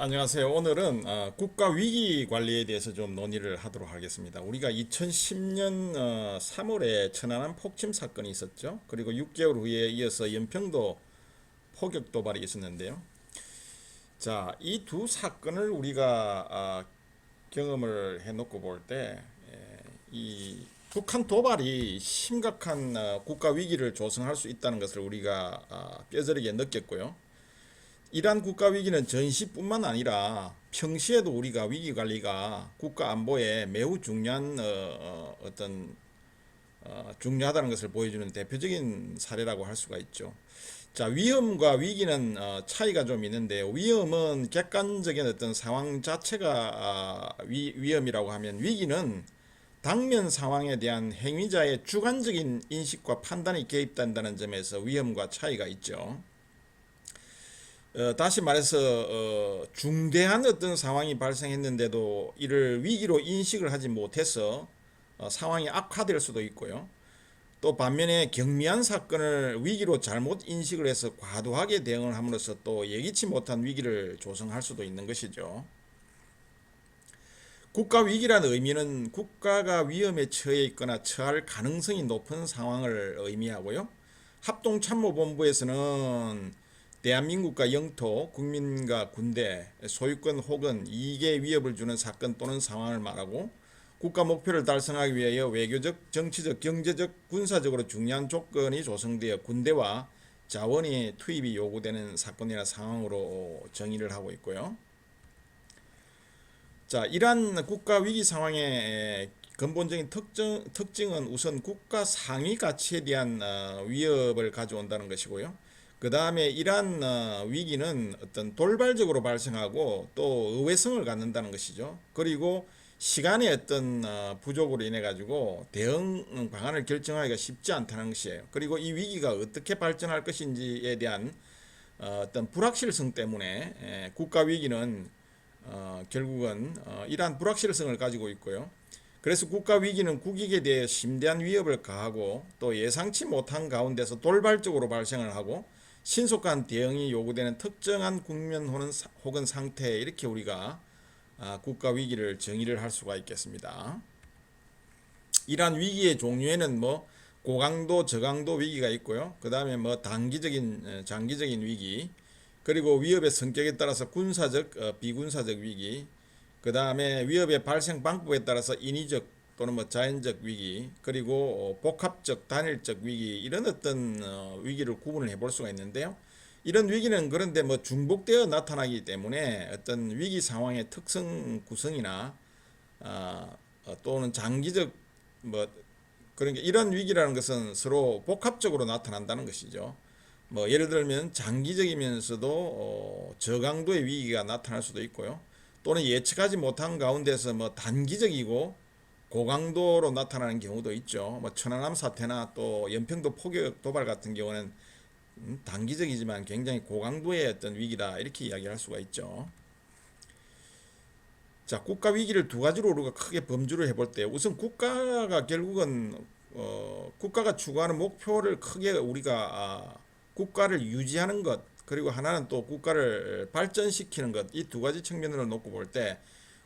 안녕하세요. 오늘은 국가 위기 관리에 대해서 좀 논의를 하도록 하겠습니다. 우리가 2010년 3월에 천안함 폭침 사건이 있었죠. 그리고 6개월 후에 이어서 연평도 포격 도발이 있었는데요. 자, 이 두 사건을 우리가 경험을 해놓고 볼 때, 이 북한 도발이 심각한 국가 위기를 조성할 수 있다는 것을 우리가 뼈저리게 느꼈고요. 이러한 국가 위기는 전시뿐만 아니라 평시에도 우리가 위기 관리가 국가 안보에 매우 중요한 중요하다는 것을 보여주는 대표적인 사례라고 할 수가 있죠. 자, 위험과 위기는 차이가 좀 있는데요. 위험은 객관적인 어떤 상황 자체가 위험이라고 하면, 위기는 당면 상황에 대한 행위자의 주관적인 인식과 판단이 개입된다는 점에서 위험과 차이가 있죠. 다시 말해서 중대한 어떤 상황이 발생했는데도 이를 위기로 인식을 하지 못해서 상황이 악화될 수도 있고요. 또 반면에 경미한 사건을 위기로 잘못 인식을 해서 과도하게 대응을 함으로써 또 예기치 못한 위기를 조성할 수도 있는 것이죠. 국가 위기라는 의미는 국가가 위험에 처해 있거나 처할 가능성이 높은 상황을 의미하고요. 합동참모본부에서는 대한민국과 영토, 국민과 군대, 소유권 혹은 이익에 위협을 주는 사건 또는 상황을 말하고, 국가 목표를 달성하기 위하여 외교적, 정치적, 경제적, 군사적으로 중요한 조건이 조성되어 군대와 자원이 투입이 요구되는 사건이나 상황으로 정의를 하고 있고요. 자, 이러한 국가 위기 상황의 근본적인 특징은 우선 국가 상위 가치에 대한 위협을 가져온다는 것이고요. 그 다음에 이러한 위기는 어떤 돌발적으로 발생하고 또 의외성을 갖는다는 것이죠. 그리고 시간의 어떤 부족으로 인해 가지고 대응 방안을 결정하기가 쉽지 않다는 것이에요. 그리고 이 위기가 어떻게 발전할 것인지에 대한 어떤 불확실성 때문에 국가 위기는 결국은 이러한 불확실성을 가지고 있고요. 그래서 국가 위기는 국익에 대해 심대한 위협을 가하고 또 예상치 못한 가운데서 돌발적으로 발생을 하고 신속한 대응이 요구되는 특정한 국면 혹은 상태, 이렇게 우리가 국가 위기를 정의를 할 수가 있겠습니다. 이러한 위기의 종류에는 고강도, 저강도 위기가 있고요. 그 다음에 단기적인, 장기적인 위기, 그리고 위협의 성격에 따라서 군사적, 비군사적 위기, 그 다음에 위협의 발생 방법에 따라서 인위적 또는 자연적 위기, 그리고 복합적, 단일적 위기, 이런 어떤 위기를 구분을 해볼 수가 있는데요. 이런 위기는 그런데 중복되어 나타나기 때문에 어떤 위기 상황의 특성 구성이나 또는 장기적 뭐 그러니까 이런 위기라는 것은 서로 복합적으로 나타난다는 것이죠. 예를 들면 장기적이면서도 저강도의 위기가 나타날 수도 있고요. 또는 예측하지 못한 가운데서 단기적이고 고강도로 나타나는 경우도 있죠. 천안함 사태나 또 연평도 포격 도발 같은 경우는 단기적이지만 굉장히 고강도의 어떤 위기다, 이렇게 이야기할 수가 있죠. 자, 국가 위기를 두 가지로 우리가 크게 범주를 해볼 때, 우선 국가가 결국은 국가가 추구하는 목표를 크게 우리가 국가를 유지하는 것, 그리고 하나는 또 국가를 발전시키는 것, 이 두 가지 측면으로 놓고 볼 때,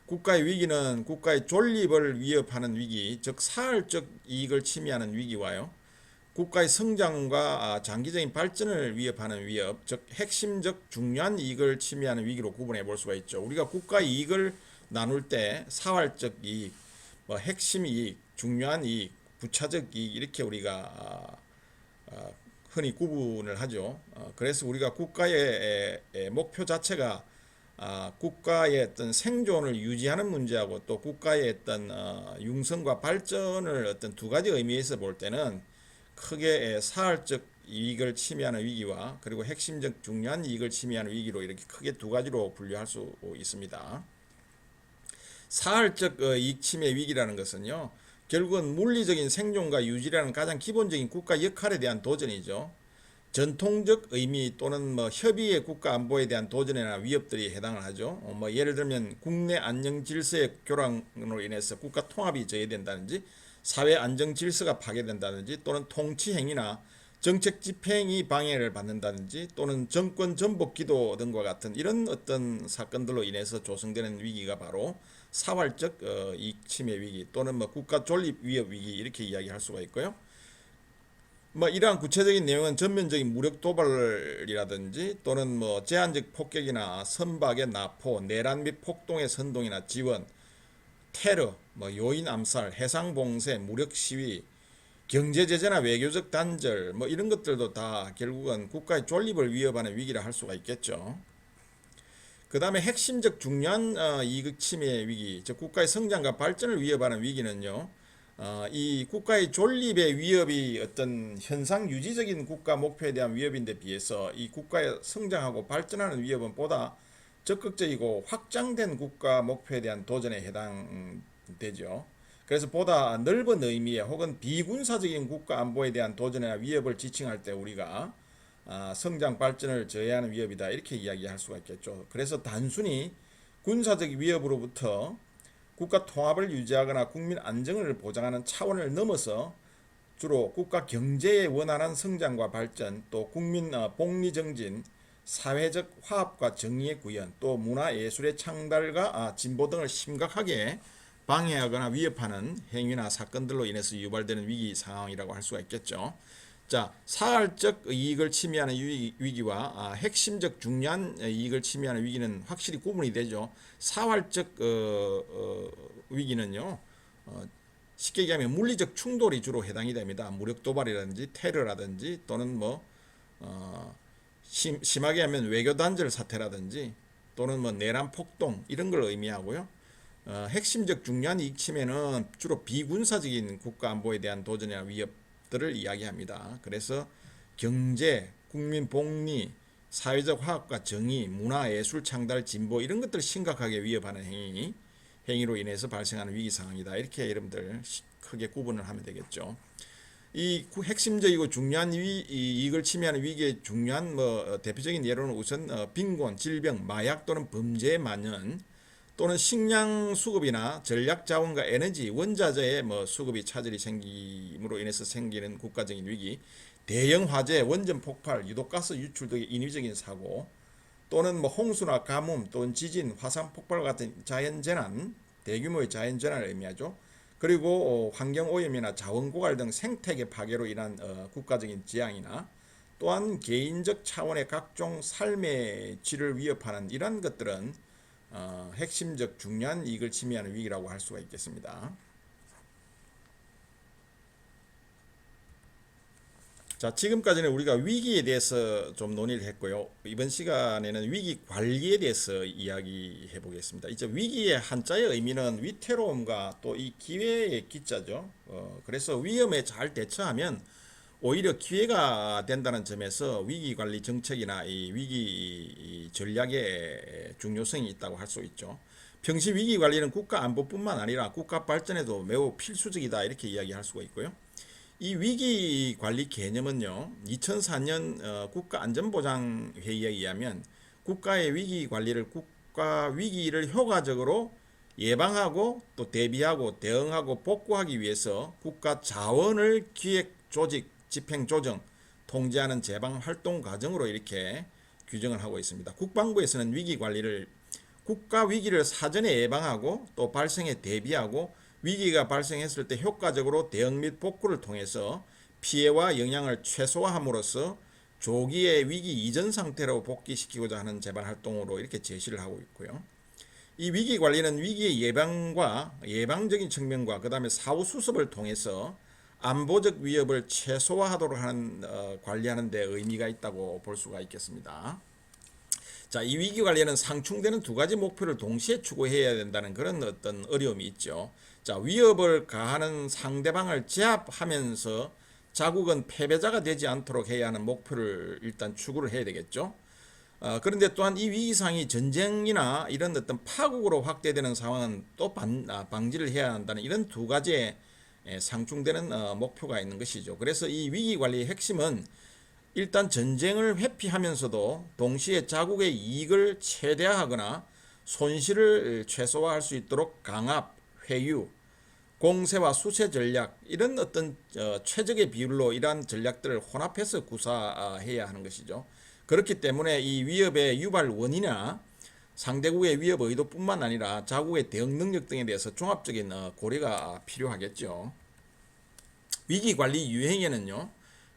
국가의 위기는 국가의 존립을 위협하는 위기, 즉 사활적 이익을 침해하는 위기와요, 국가의 성장과 장기적인 발전을 위협하는 위협, 즉 핵심적 중요한 이익을 침해하는 위기로 구분해 볼 수가 있죠. 우리가 국가 이익을 나눌 때 사활적 이익, 핵심 이익, 중요한 이익, 부차적 이익, 이렇게 우리가 흔히 구분을 하죠. 그래서 우리가 국가의 목표 자체가 국가의 어떤 생존을 유지하는 문제하고 또 국가의 어떤 융성과 발전을 어떤 두 가지 의미에서 볼 때는 크게 사활적 이익을 침해하는 위기와 그리고 핵심적 중요한 이익을 침해하는 위기로 이렇게 크게 두 가지로 분류할 수 있습니다. 사활적 이익 침해 위기라는 것은요, 결국은 물리적인 생존과 유지라는 가장 기본적인 국가 역할에 대한 도전이죠. 전통적 의미 또는 협의의 국가 안보에 대한 도전이나 위협들이 해당을 하죠. 예를 들면 국내 안정 질서의 교란으로 인해서 국가 통합이 저해된다든지, 사회 안정 질서가 파괴된다든지, 또는 통치 행위나 정책 집행이 방해를 받는다든지 또는 정권 전복 기도 등과 같은 이런 어떤 사건들로 인해서 조성되는 위기가 바로 사활적 이익 침해 위기 또는 뭐 국가 존립 위협 위기 이렇게 이야기할 수가 있고요. 뭐 이러한 구체적인 내용은 전면적인 무력 도발이라든지 또는 뭐 제한적 폭격이나 선박의 납포, 내란 및 폭동의 선동이나 지원, 테러, 뭐 요인 암살, 해상 봉쇄, 무력 시위, 경제 제재나 외교적 단절 뭐 이런 것들도 다 결국은 국가의 존립을 위협하는 위기라 할 수가 있겠죠. 그 다음에 핵심적 중요한 이익 침해 위기, 즉 국가의 성장과 발전을 위협하는 위기는요. 이 국가의 존립의 위협이 어떤 현상 유지적인 국가 목표에 대한 위협인데 비해서 이 국가의 성장하고 발전하는 위협은 보다 적극적이고 확장된 국가 목표에 대한 도전에 해당되죠. 그래서 보다 넓은 의미의 혹은 비군사적인 국가 안보에 대한 도전이나 위협을 지칭할 때 우리가 성장 발전을 저해하는 위협이다 이렇게 이야기할 수가 있겠죠. 그래서 단순히 군사적 위협으로부터 국가 통합을 유지하거나 국민 안정을 보장하는 차원을 넘어서 주로 국가 경제의 원활한 성장과 발전, 또 국민 복리 정진, 사회적 화합과 정의의 구현, 또 문화 예술의 창달과 진보 등을 심각하게 방해하거나 위협하는 행위나 사건들로 인해서 유발되는 위기 상황이라고 할 수가 있겠죠. 자, 사활적 이익을 침해하는 위기와 핵심적 중요한 이익을 침해하는 위기는 확실히 구분이 되죠. 사활적 위기는요, 쉽게 얘기하면 물리적 충돌이 주로 해당이 됩니다. 무력 도발이라든지 테러라든지 또는 뭐 심하게 하면 외교 단절 사태라든지 또는 뭐 내란 폭동 이런 걸 의미하고요. 핵심적 중요한 이익 침해는 주로 비군사적인 국가 안보에 대한 도전이나 위협들을 이야기합니다. 그래서 경제, 국민 복리, 사회적 화합과 정의, 문화, 예술, 창달, 진보 이런 것들을 심각하게 위협하는 행위로 인해서 발생하는 위기 상황이다. 이렇게 여러분들 크게 구분을 하면 되겠죠. 이 핵심적이고 중요한 이익을 침해하는 위기의 중요한 대표적인 예로는 우선 빈곤, 질병, 마약 또는 범죄의 만연 또는 식량 수급이나 전략 자원과 에너지, 원자재의 수급이 차질이 생김으로 인해서 생기는 국가적인 위기, 대형 화재, 원전 폭발, 유독가스 유출 등의 인위적인 사고, 또는 홍수나 가뭄, 또는 지진, 화산 폭발 같은 자연재난, 대규모의 자연재난을 의미하죠. 그리고 환경 오염이나 자원 고갈 등 생태계 파괴로 인한 국가적인 재앙이나 또한 개인적 차원의 각종 삶의 질을 위협하는 이러한 것들은 핵심적 중요한 이익을 침해하는 위기라고 할 수가 있겠습니다. 자, 지금까지는 우리가 위기에 대해서 좀 논의를 했고요. 이번 시간에는 위기 관리에 대해서 이야기해 보겠습니다. 이제 위기의 한자의 의미는 위태로움과 또 이 기회의 기자죠. 그래서 위험에 잘 대처하면 오히려 기회가 된다는 점에서 위기 관리 정책이나 이 위기 전략의 중요성이 있다고 할 수 있죠. 평시 위기 관리는 국가 안보뿐만 아니라 국가 발전에도 매우 필수적이다 이렇게 이야기할 수가 있고요. 이 위기 관리 개념은요, 2004년 국가안전보장회의에 의하면 국가의 위기 관리를 국가 위기를 효과적으로 예방하고 또 대비하고 대응하고 복구하기 위해서 국가 자원을 기획, 조직, 집행, 조정, 통제하는 재방 활동 과정으로 이렇게 규정을 하고 있습니다. 국방부에서는 위기 관리를 국가 위기를 사전에 예방하고 또 발생에 대비하고 위기가 발생했을 때 효과적으로 대응 및 복구를 통해서 피해와 영향을 최소화함으로써 조기의 위기 이전 상태로 복귀시키고자 하는 재발 활동으로 이렇게 제시를 하고 있고요. 이 위기 관리는 위기의 예방과 예방적인 측면과 그 다음에 사후 수습을 통해서 안보적 위협을 최소화하도록 하는 관리하는 데 의미가 있다고 볼 수가 있겠습니다. 자, 이 위기 관리는 상충되는 두 가지 목표를 동시에 추구해야 된다는 그런 어떤 어려움이 있죠. 자, 위협을 가하는 상대방을 제압하면서 자국은 패배자가 되지 않도록 해야 하는 목표를 일단 추구를 해야 되겠죠. 그런데 또한 이 위기상이 전쟁이나 이런 어떤 파국으로 확대되는 상황은 또 방지를 해야 한다는 이런 두 가지의 상충되는 목표가 있는 것이죠. 그래서 이 위기 관리의 핵심은 일단 전쟁을 회피하면서도 동시에 자국의 이익을 최대화하거나 손실을 최소화할 수 있도록 강압, 회유, 공세와 수세 전략 이런 어떤 최적의 비율로 이러한 전략들을 혼합해서 구사해야 하는 것이죠. 그렇기 때문에 이 위협의 유발 원인이나 상대국의 위협 의도뿐만 아니라 자국의 대응 능력 등에 대해서 종합적인 고려가 필요하겠죠. 위기관리 유행에는요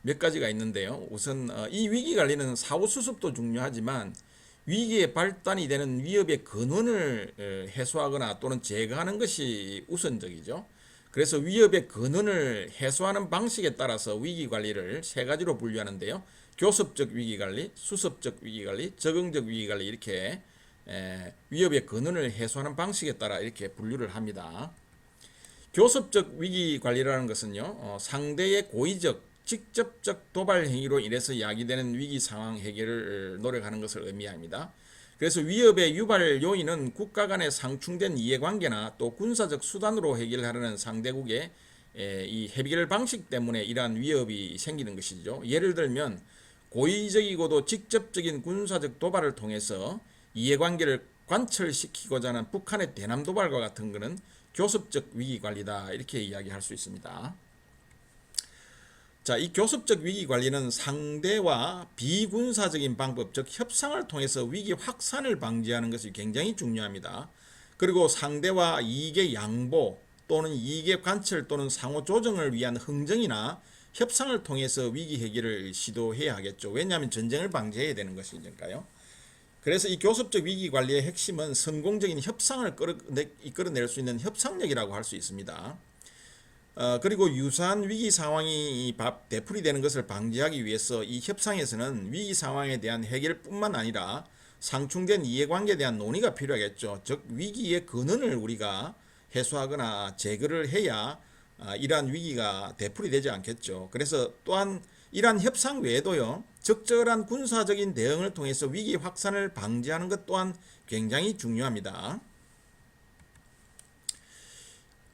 몇 가지가 있는데요. 우선 이 위기관리는 사후수습도 중요하지만 위기의 발단이 되는 위협의 근원을 해소하거나 또는 제거하는 것이 우선적이죠. 그래서 위협의 근원을 해소하는 방식에 따라서 위기관리를 세 가지로 분류하는데요. 교섭적 위기관리, 수습적 위기관리, 적응적 위기관리 이렇게 위협의 근원을 해소하는 방식에 따라 이렇게 분류를 합니다. 교섭적 위기관리라는 것은요, 상대의 고의적, 직접적 도발 행위로 인해서 야기되는 위기 상황 해결을 노력하는 것을 의미합니다. 그래서 위협의 유발 요인은 국가 간의 상충된 이해관계나 또 군사적 수단으로 해결하려는 상대국의 이 해결 방식 때문에 이러한 위협이 생기는 것이죠. 예를 들면 고의적이고도 직접적인 군사적 도발을 통해서 이해관계를 관철시키고자 하는 북한의 대남 도발과 같은 것은 교섭적 위기관리다 이렇게 이야기할 수 있습니다. 자, 이 교섭적 위기관리는 상대와 비군사적인 방법, 즉 협상을 통해서 위기 확산을 방지하는 것이 굉장히 중요합니다. 그리고 상대와 이익의 양보 또는 이익의 관철 또는 상호 조정을 위한 흥정이나 협상을 통해서 위기 해결을 시도해야 하겠죠. 왜냐하면 전쟁을 방지해야 되는 것이니까요. 그래서 이 교섭적 위기 관리의 핵심은 성공적인 협상을 이끌어낼 수 있는 협상력이라고 할 수 있습니다. 그리고 유사한 위기 상황이 되풀이되는 것을 방지하기 위해서 이 협상에서는 위기 상황에 대한 해결뿐만 아니라 상충된 이해관계에 대한 논의가 필요하겠죠. 즉 위기의 근원을 우리가 해소하거나 제거를 해야 이러한 위기가 되풀이되지 않겠죠. 그래서 또한 이러한 협상 외에도요, 적절한 군사적인 대응을 통해서 위기 확산을 방지하는 것 또한 굉장히 중요합니다.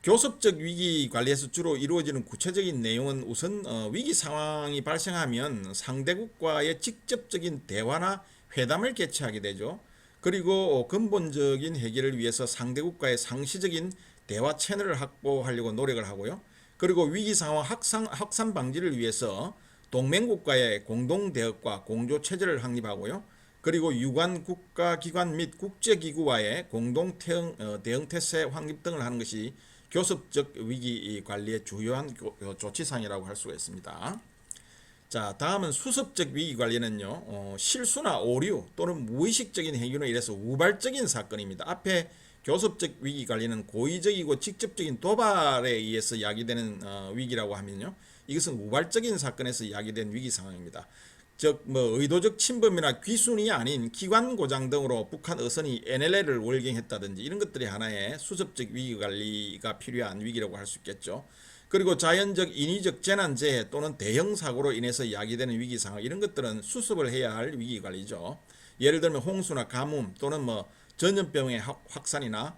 교섭적 위기 관리에서 주로 이루어지는 구체적인 내용은 우선 위기 상황이 발생하면 상대국과의 직접적인 대화나 회담을 개최하게 되죠. 그리고 근본적인 해결을 위해서 상대국과의 상시적인 대화 채널을 확보하려고 노력을 하고요. 그리고 위기 상황 확산 방지를 위해서 동맹국과의 공동 대응과 공조 체제를 확립하고요. 그리고 유관 국가 기관 및 국제기구와의 공동 대응 태세 확립 등을 하는 것이 교섭적 위기 관리의 주요한 조치사항이라고 할 수가 있습니다. 자, 다음은 수습적 위기 관리는요, 실수나 오류 또는 무의식적인 행위로 인해서 우발적인 사건입니다. 앞에 교섭적 위기 관리는 고의적이고 직접적인 도발에 의해서 야기되는 위기라고 하면요, 이것은 우발적인 사건에서 야기된 위기 상황입니다. 즉 의도적 침범이나 귀순이 아닌 기관 고장 등으로 북한 어선이 NLL을 월경했다든지 이런 것들이 하나의 수습적 위기 관리가 필요한 위기라고 할 수 있겠죠. 그리고 자연적 인위적 재난재해 또는 대형 사고로 인해서 야기되는 위기 상황 이런 것들은 수습을 해야 할 위기 관리죠. 예를 들면 홍수나 가뭄 또는 전염병의 확산이나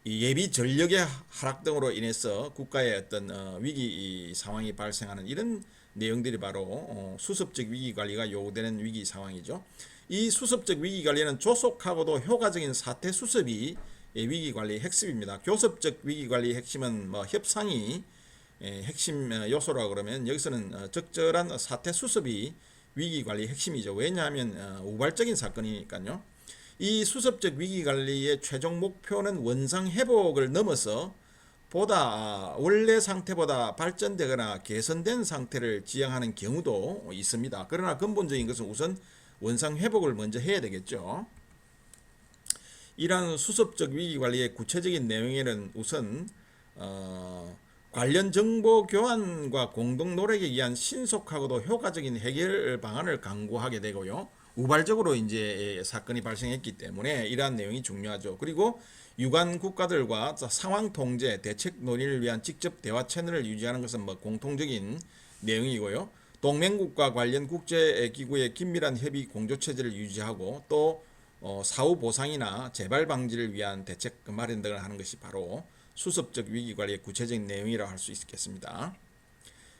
예비 전력의 하락 등으로 인해서 국가의 어떤 위기 상황이 발생하는 이런 내용들이 바로 수습적 위기관리가 요구되는 위기 상황이죠. 이 수습적 위기관리는 조속하고도 효과적인 사태 수습이 위기관리의 핵심입니다. 교섭적 위기관리의 핵심은 협상이 핵심 요소라고 그러면 여기서는 적절한 사태 수습이 위기관리의 핵심이죠. 왜냐하면 우발적인 사건이니까요. 이 수습적 위기관리의 최종 목표는 원상회복을 넘어서 보다 원래 상태보다 발전되거나 개선된 상태를 지향하는 경우도 있습니다. 그러나 근본적인 것은 우선 원상 회복을 먼저 해야 되겠죠. 이러한 수습적 위기 관리의 구체적인 내용에는 우선 관련 정보 교환과 공동 노력에 의한 신속하고도 효과적인 해결 방안을 강구하게 되고요. 우발적으로 이제 사건이 발생했기 때문에 이러한 내용이 중요하죠. 그리고 유관 국가들과 상황 통제, 대책 논의를 위한 직접 대화 채널을 유지하는 것은 공통적인 내용이고요. 동맹국과 관련 국제기구의 긴밀한 협의 공조 체제를 유지하고 또 사후 보상이나 재발 방지를 위한 대책 마련 등을 하는 것이 바로 수습적 위기 관리의 구체적인 내용이라고 할 수 있겠습니다.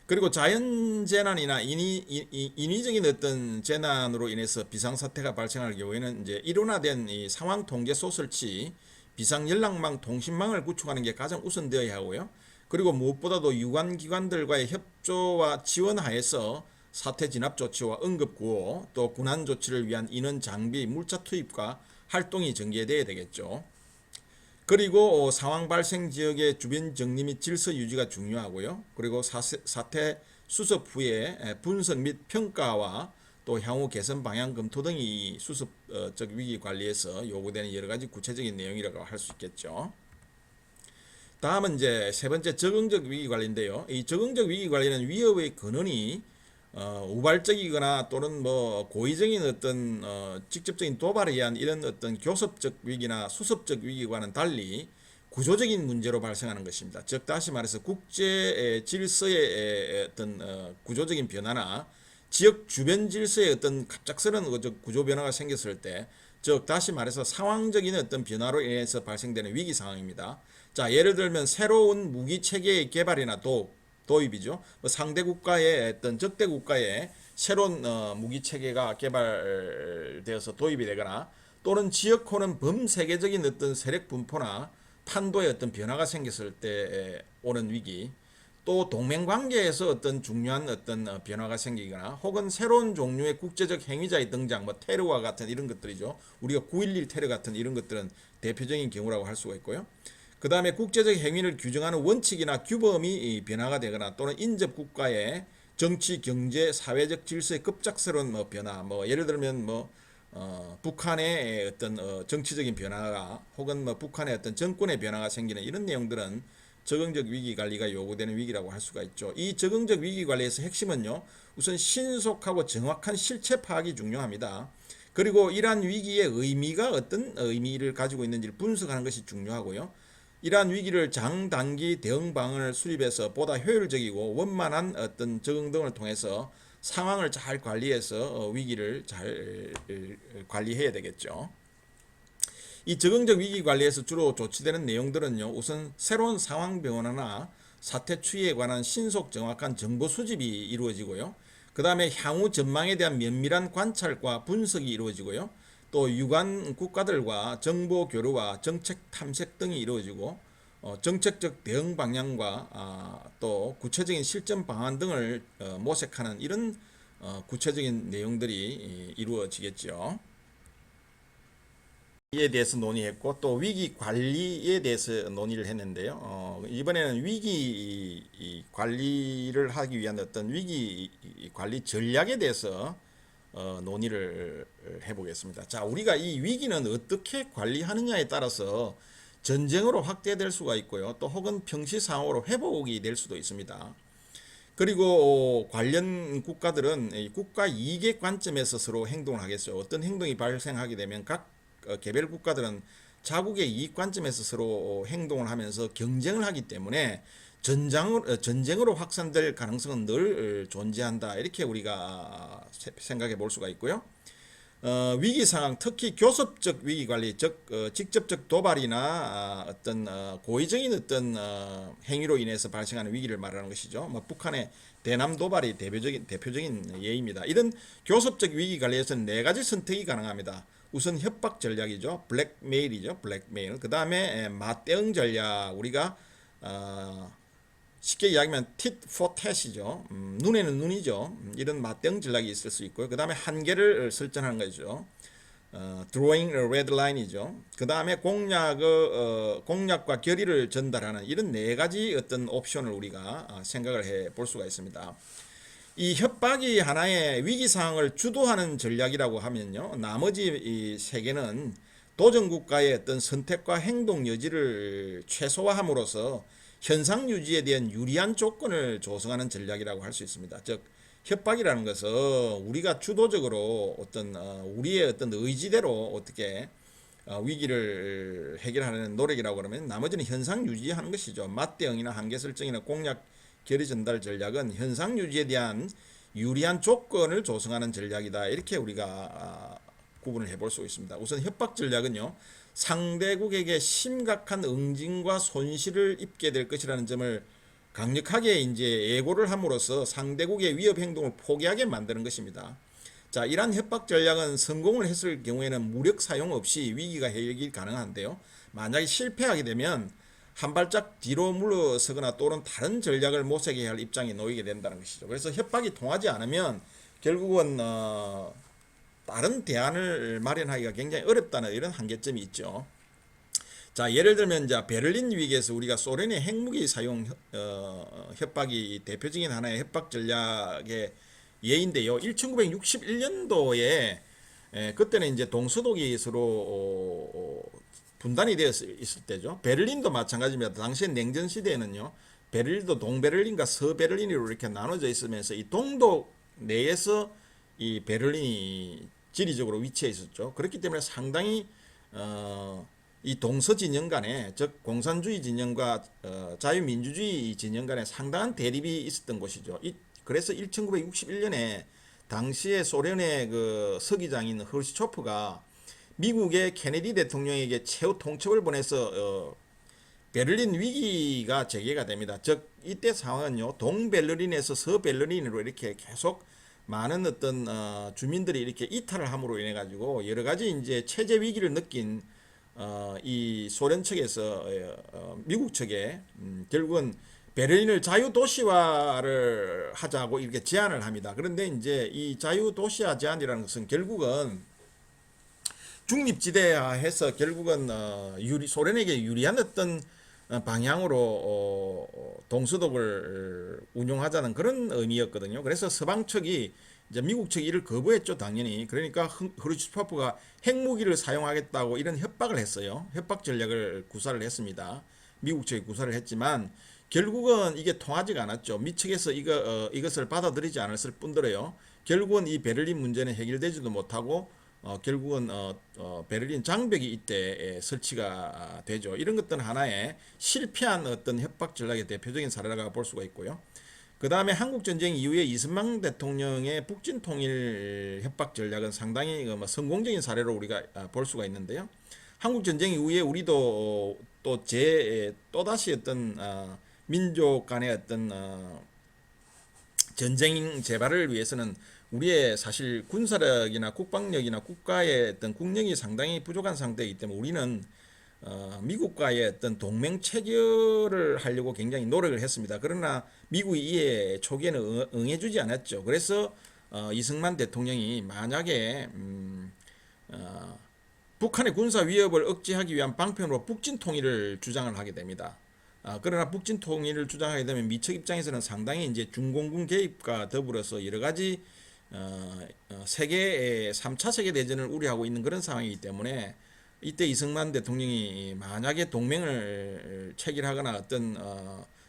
그리고 자연재난이나 인위적인 어떤 재난으로 인해서 비상사태가 발생할 경우에는 이제 일원화된 이 상황 통제소 설치, 비상연락망 통신망을 구축하는 게 가장 우선되어야 하고요. 그리고 무엇보다도 유관 기관들과의 협조와 지원하에서 사태 진압 조치와 응급 구호, 또 군안 조치를 위한 인원 장비, 물자 투입과 활동이 전개돼야 되겠죠. 그리고 상황 발생 지역의 주변 정리 및 질서 유지가 중요하고요. 그리고 사태 수습 후에 분석 및 평가와 또 향후 개선 방향 검토 등이 수습적 위기 관리에서 요구되는 여러 가지 구체적인 내용이라고 할 수 있겠죠. 다음은 이제 세 번째 적응적 위기 관리인데요. 이 적응적 위기 관리는 위협의 근원이 우발적이거나 또는 뭐 고의적인 어떤 직접적인 도발에 의한 이런 어떤 교섭적 위기나 수습적 위기와는 달리 구조적인 문제로 발생하는 것입니다. 즉 다시 말해서 국제 질서의 어떤 구조적인 변화나 지역 주변 질서의 어떤 갑작스러운 구조 변화가 생겼을 때, 즉 다시 말해서 상황적인 어떤 변화로 인해서 발생되는 위기 상황입니다. 자, 예를 들면 새로운 무기 체계의 개발이나 도입이죠. 상대 국가의 어떤 적대 국가의 새로운 무기 체계가 개발되어서 도입이 되거나, 또는 지역 혹은 범세계적인 어떤 세력 분포나 판도의 어떤 변화가 생겼을 때 오는 위기, 또 동맹 관계에서 어떤 중요한 어떤 변화가 생기거나, 혹은 새로운 종류의 국제적 행위자의 등장, 뭐 테러와 같은 이런 것들이죠. 우리가 9.11 테러 같은 이런 것들은 대표적인 경우라고 할 수가 있고요. 그 다음에 국제적 행위를 규정하는 원칙이나 규범이 변화가 되거나, 또는 인접 국가의 정치, 경제, 사회적 질서의 급작스러운 변화, 예를 들면 북한의 어떤 정치적인 변화가, 혹은 북한의 어떤 정권의 변화가 생기는 이런 내용들은 적응적 위기 관리가 요구되는 위기라고 할 수가 있죠. 이 적응적 위기 관리에서 핵심은요, 우선 신속하고 정확한 실체 파악이 중요합니다. 그리고 이러한 위기의 의미가 어떤 의미를 가지고 있는지를 분석하는 것이 중요하고요. 이러한 위기를 장단기 대응 방안을 수립해서 보다 효율적이고 원만한 어떤 적응 등을 통해서 상황을 잘 관리해서 위기를 잘 관리해야 되겠죠. 이 적응적 위기 관리에서 주로 조치되는 내용들은요, 우선 새로운 상황 변화나 사태 추이에 관한 신속 정확한 정보 수집이 이루어지고요. 그 다음에 향후 전망에 대한 면밀한 관찰과 분석이 이루어지고요. 또 유관 국가들과 정보 교류와 정책 탐색 등이 이루어지고, 정책적 대응 방향과 또 구체적인 실전 방안 등을 모색하는 이런 구체적인 내용들이 이루어지겠죠. 이에 대해서 논의했고, 또 위기 관리에 대해서 논의를 했는데요. 이번에는 위기 관리를 하기 위한 어떤 위기 관리 전략에 대해서 논의를 해보겠습니다. 자, 우리가 이 위기는 어떻게 관리하느냐에 따라서 전쟁으로 확대될 수가 있고요. 또 혹은 평시 상황으로 회복이 될 수도 있습니다. 그리고 관련 국가들은 국가 이익의 관점에서 서로 행동을 하겠죠. 어떤 행동이 발생하게 되면 각 개별 국가들은 자국의 이익 관점에서 서로 행동을 하면서 경쟁을 하기 때문에 전쟁으로 확산될 가능성은 늘 존재한다. 이렇게 우리가 생각해 볼 수가 있고요. 위기 상황, 특히 교섭적 위기 관리, 즉 직접적 도발이나 어떤 고의적인 어떤 행위로 인해서 발생하는 위기를 말하는 것이죠. 북한의 대남 도발이 대표적인 예입니다. 이런 교섭적 위기 관리에서는 네 가지 선택이 가능합니다. 우선 협박 전략이죠. 블랙메일이죠. 블랙메일. 그 다음에 맞대응 전략. 우리가 쉽게 이야기하면 tit for tat이죠. 눈에는 눈이죠. 이런 맞대응 전략이 있을 수 있고요. 그 다음에 한계를 설정하는 거죠. drawing a red line이죠. 그 다음에 공약과 결의를 전달하는 이런 네 가지 어떤 옵션을 우리가 생각을 해 볼 수가 있습니다. 이 협박이 하나의 위기 상황을 주도하는 전략이라고 하면요, 나머지 이 세 개는 도전 국가의 어떤 선택과 행동 여지를 최소화함으로써 현상 유지에 대한 유리한 조건을 조성하는 전략이라고 할 수 있습니다. 즉 협박이라는 것은 우리가 주도적으로 어떤 우리의 어떤 의지대로 어떻게 위기를 해결하는 노력이라고 그러면, 나머지는 현상 유지하는 것이죠. 맞대응이나 한계 설정이나 공약 결의 전달 전략은 현상 유지에 대한 유리한 조건을 조성하는 전략이다. 이렇게 우리가 구분을 해볼 수 있습니다. 우선 협박 전략은요, 상대국에게 심각한 응징과 손실을 입게 될 것이라는 점을 강력하게 이제 예고를 함으로써 상대국의 위협 행동을 포기하게 만드는 것입니다. 자, 이러한 협박 전략은 성공을 했을 경우에는 무력 사용 없이 위기가 해결이 가능한데요. 만약에 실패하게 되면 한 발짝 뒤로 물러서거나 또는 다른 전략을 모색해야 할 입장에 놓이게 된다는 것이죠. 그래서 협박이 통하지 않으면 결국은 다른 대안을 마련하기가 굉장히 어렵다는 이런 한계점이 있죠. 자, 예를 들면 이제 베를린 위기에서 우리가 소련의 핵무기 사용 협박이 대표적인 하나의 협박 전략의 예인데요. 1961년도에 그때는 이제 동서독이 서로 분단이 되어 있을 때죠. 베를린도 마찬가지입니다. 당시 냉전 시대에는요. 베를린도 동베를린과 서베를린으로 이렇게 나눠져 있으면서 이 동독 내에서 이 베를린이 지리적으로 위치해 있었죠. 그렇기 때문에 상당히 이 동서 진영 간에, 즉 공산주의 진영과 자유민주주의 진영 간에 상당한 대립이 있었던 곳이죠. 그래서 1961년에 당시에 소련의 그 서기장인 흐르시초프가 미국의 케네디 대통령에게 최후 통첩을 보내서 베를린 위기가 재개가 됩니다. 즉 이때 상황은요, 동베를린에서 서베를린으로 이렇게 계속 많은 어떤 주민들이 이렇게 이탈을 함으로 인해 가지고 여러 가지 이제 체제 위기를 느낀 이 소련 측에서 미국 측에 결국은 베를린을 자유 도시화를 하자고 이렇게 제안을 합니다. 그런데 이제 이 자유 도시화 제안이라는 것은 결국은 중립지대화해서 결국은 소련에게 유리한 어떤 방향으로 동서독을 운용하자는 그런 의미였거든요. 그래서 서방 측이 이제 미국 측이 이를 거부했죠, 당연히. 그러니까 흐르츠포프가 핵무기를 사용하겠다고 이런 협박을 했어요. 협박 전략을 구사를 했습니다. 미국 측이 구사를 했지만 결국은 이게 통하지가 않았죠. 미 측에서 이것을 받아들이지 않았을 뿐더러요. 결국은 이 베를린 문제는 해결되지도 못하고 결국은 베를린 장벽이 이때 설치가 되죠. 이런 것들은 하나의 실패한 어떤 협박 전략의 대표적인 사례라고 볼 수가 있고요. 그 다음에 한국전쟁 이후에 이승만 대통령의 북진 통일 협박 전략은 상당히 성공적인 사례로 우리가 볼 수가 있는데요. 한국전쟁 이후에 우리도 또다시 어떤 민족 간의 어떤 전쟁 재발을 위해서는 우리의 사실 군사력이나 국방력이나 국가의 어떤 국력이 상당히 부족한 상태이기 때문에 우리는 미국과의 어떤 동맹 체결을 하려고 굉장히 노력을 했습니다. 그러나 미국이 이에 초기에는 응해주지 않았죠. 그래서 이승만 대통령이 만약에 북한의 군사 위협을 억제하기 위한 방편으로 북진 통일을 주장을 하게 됩니다. 그러나 북진 통일을 주장하게 되면 미측 입장에서는 상당히 이제 중공군 개입과 더불어서 여러 가지 세계의 3차 세계대전을 우려하고 있는 그런 상황이기 때문에 이때 이승만 대통령이 만약에 동맹을 체결하거나 어떤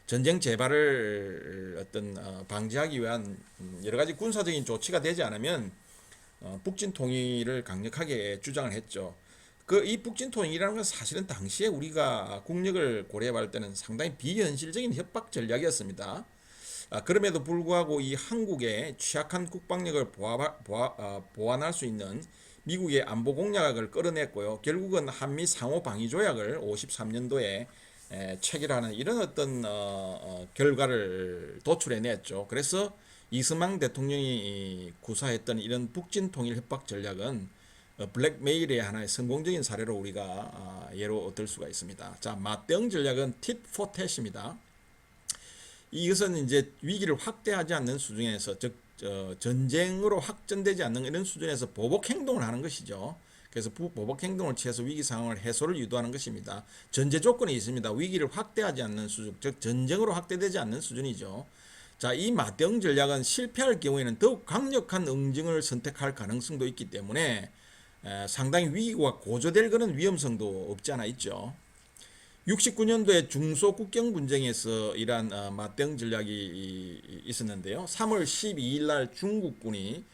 전쟁 재발을 어떤 방지하기 위한 여러 가지 군사적인 조치가 되지 않으면 북진 통일을 강력하게 주장을 했죠. 이 북진 통일이라는 건 사실은 당시에 우리가 국력을 고려해 볼 때는 상당히 비현실적인 협박 전략이었습니다. 그럼에도 불구하고 이 한국의 취약한 국방력을 보완할 수 있는 미국의 안보 공약을 끌어냈고요. 결국은 한미 상호 방위 조약을 53년도에 체결하는 이런 어떤 결과를 도출해냈죠. 그래서 이승만 대통령이 구사했던 이런 북진 통일 협박 전략은 블랙메일의 하나의 성공적인 사례로 우리가 예로 들 수가 있습니다. 자, 맞대응 전략은 tit for tat입니다. 이것은 이제 위기를 확대하지 않는 수준에서, 즉 전쟁으로 확전되지 않는 이런 수준에서 보복 행동을 하는 것이죠. 그래서 보복 행동을 취해서 위기 상황을 해소를 유도하는 것입니다. 전제 조건이 있습니다. 위기를 확대하지 않는 수준, 즉 전쟁으로 확대되지 않는 수준이죠. 자, 이 맞대응 전략은 실패할 경우에는 더욱 강력한 응징을 선택할 가능성도 있기 때문에 상당히 위기가 고조될 그런 위험성도 없지 않아 있죠. 69년도에 중소 국경 분쟁에서 이러한 맞대응 전략이 있었는데요. 3월 12일 날 중국군이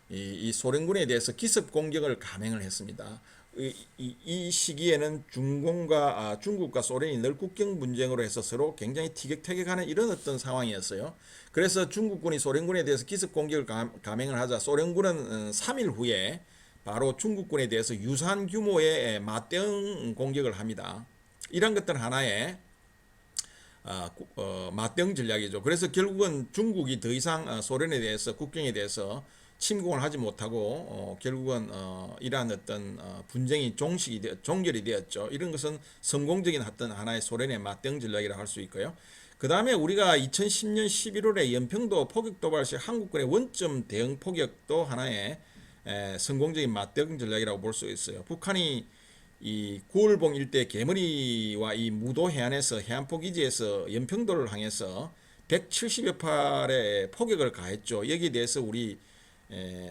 이 소련군에 대해서 기습 공격을 감행을 했습니다. 이 시기에는 중국과 소련이 늘 국경 분쟁으로 해서 서로 굉장히 티격태격하는 이런 어떤 상황이었어요. 그래서 중국군이 소련군에 대해서 기습 공격을 감행을 하자 소련군은 3일 후에 바로 중국군에 대해서 유사한 규모의 맞대응 공격을 합니다. 이런 것들은 하나의 맞대응 전략이죠. 그래서 결국은 중국이 더 이상 소련에 대해서 국경에 대해서 침공을 하지 못하고 결국은 이러한 어떤 분쟁이 종결이 되었죠. 이런 것은 성공적인 어떤 하나의 소련의 맞대응 전략이라고 할 수 있고요. 그 다음에 우리가 2010년 11월에 연평도 포격 도발 시 한국군의 원점 대응 포격도 하나의 성공적인 맞대응 전략이라고 볼 수 있어요. 북한이 이 구월봉 일대 개머리와 이 무도 해안에서 해안포 기지에서 연평도를 향해서 170여 발의 포격을 가했죠. 여기에 대해서 우리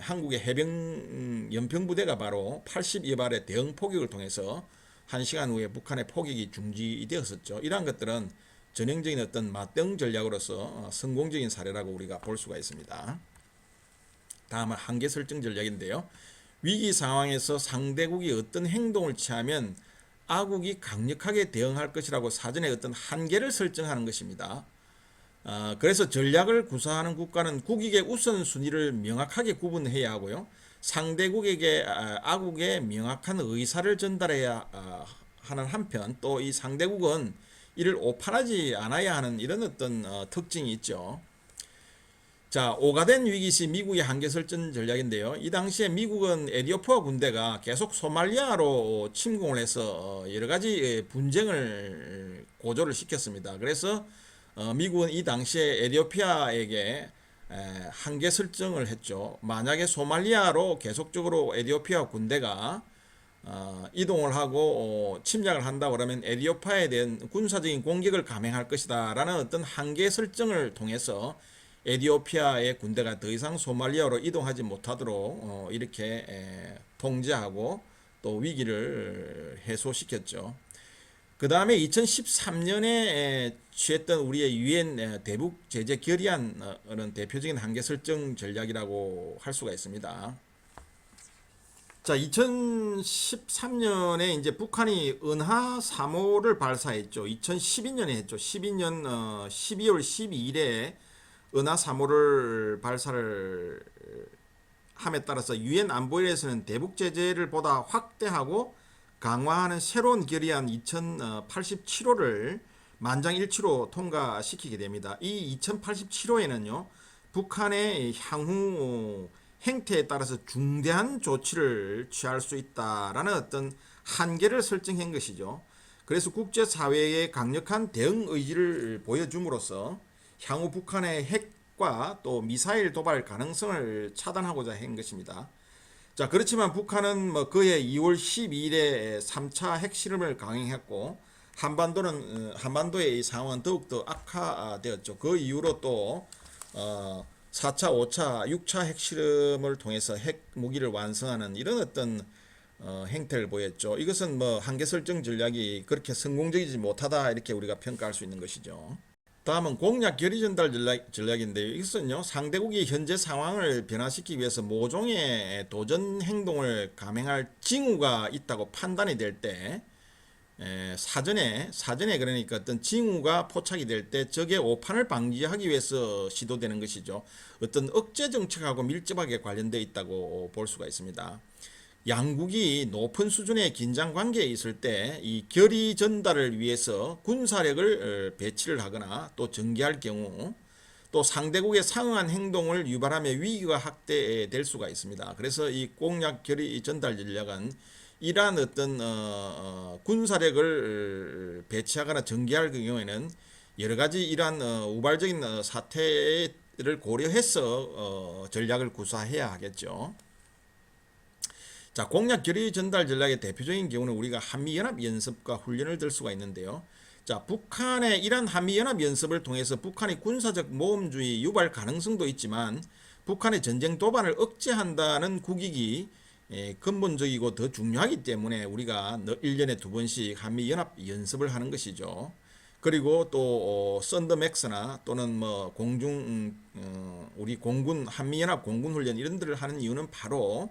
한국의 해병 연평부대가 바로 80여 발의 대응 포격을 통해서 1시간 후에 북한의 포격이 중지되었었죠. 이러한 것들은 전형적인 어떤 맞대응 전략으로서 성공적인 사례라고 우리가 볼 수가 있습니다. 다음은 한계 설정 전략인데요. 위기 상황에서 상대국이 어떤 행동을 취하면 아국이 강력하게 대응할 것이라고 사전에 어떤 한계를 설정하는 것입니다. 그래서 전략을 구사하는 국가는 국익의 우선순위를 명확하게 구분해야 하고요. 상대국에게 아국의 명확한 의사를 전달해야 하는 한편 또 이 상대국은 이를 오판하지 않아야 하는 이런 어떤 특징이 있죠. 자, 오가덴 위기 시 미국의 한계 설정 전략인데요. 이 당시에 미국은 에디오피아 군대가 계속 소말리아로 침공을 해서 여러 가지 분쟁을 고조를 시켰습니다. 그래서 미국은 이 당시에 에디오피아에게 한계 설정을 했죠. 만약에 소말리아로 계속적으로 에디오피아 군대가 이동을 하고 침략을 한다 그러면 에디오피아에 대한 군사적인 공격을 감행할 것이다 라는 어떤 한계 설정을 통해서 에디오피아의 군대가 더 이상 소말리아로 이동하지 못하도록 이렇게 통제하고 또 위기를 해소시켰죠. 그 다음에 2013년에 취했던 우리의 유엔 대북 제재 결의안은 대표적인 한계 설정 전략이라고 할 수가 있습니다. 자, 2013년에 이제 북한이 은하 3호를 발사했죠. 2012년에 했죠. 12년 12월 12일에 은하 3호를 발사를 함에 따라서 유엔 안보리에서는 대북 제재를 보다 확대하고 강화하는 새로운 결의안 2087호를 만장일치로 통과시키게 됩니다. 이 2087호에는요, 북한의 향후 행태에 따라서 중대한 조치를 취할 수 있다라는 어떤 한계를 설정한 것이죠. 그래서 국제사회의 강력한 대응 의지를 보여줌으로써 향후 북한의 핵과 또 미사일 도발 가능성을 차단하고자 한 것입니다. 자, 그렇지만 북한은 그해 2월 12일에 3차 핵실험을 강행했고 한반도의 이 상황은 더욱더 악화되었죠. 그 이후로 또 4차, 5차, 6차 핵실험을 통해서 핵 무기를 완성하는 이런 어떤 행태를 보였죠. 이것은 한계 설정 전략이 그렇게 성공적이지 못하다 이렇게 우리가 평가할 수 있는 것이죠. 다음은 공약 결의 전달 전략인데요. 이것은요, 상대국이 현재 상황을 변화시키기 위해서 모종의 도전 행동을 감행할 징후가 있다고 판단이 될 때, 사전에 그러니까 어떤 징후가 포착이 될 때 적의 오판을 방지하기 위해서 시도되는 것이죠. 어떤 억제 정책하고 밀접하게 관련되어 있다고 볼 수가 있습니다. 양국이 높은 수준의 긴장 관계에 있을 때 이 결의 전달을 위해서 군사력을 배치를 하거나 또 전개할 경우 또 상대국의 상응한 행동을 유발하며 위기가 확대될 수가 있습니다. 그래서 이 공약 결의 전달 전략은 이러한 어떤 군사력을 배치하거나 전개할 경우에는 여러 가지 이러한 우발적인 사태를 고려해서 전략을 구사해야 하겠죠. 자, 공약 결의 전달 전략의 대표적인 경우는 우리가 한미연합연습과 훈련을 들 수가 있는데요. 자, 북한의 이러한 한미연합연습을 통해서 북한의 군사적 모험주의 유발 가능성도 있지만 북한의 전쟁 도발을 억제한다는 국익이 근본적이고 더 중요하기 때문에 우리가 1년에 2번씩 한미연합연습을 하는 것이죠. 그리고 또 썬더맥스나 또는 공중 우리 공군 한미연합 공군훈련 이런 데를 하는 이유는 바로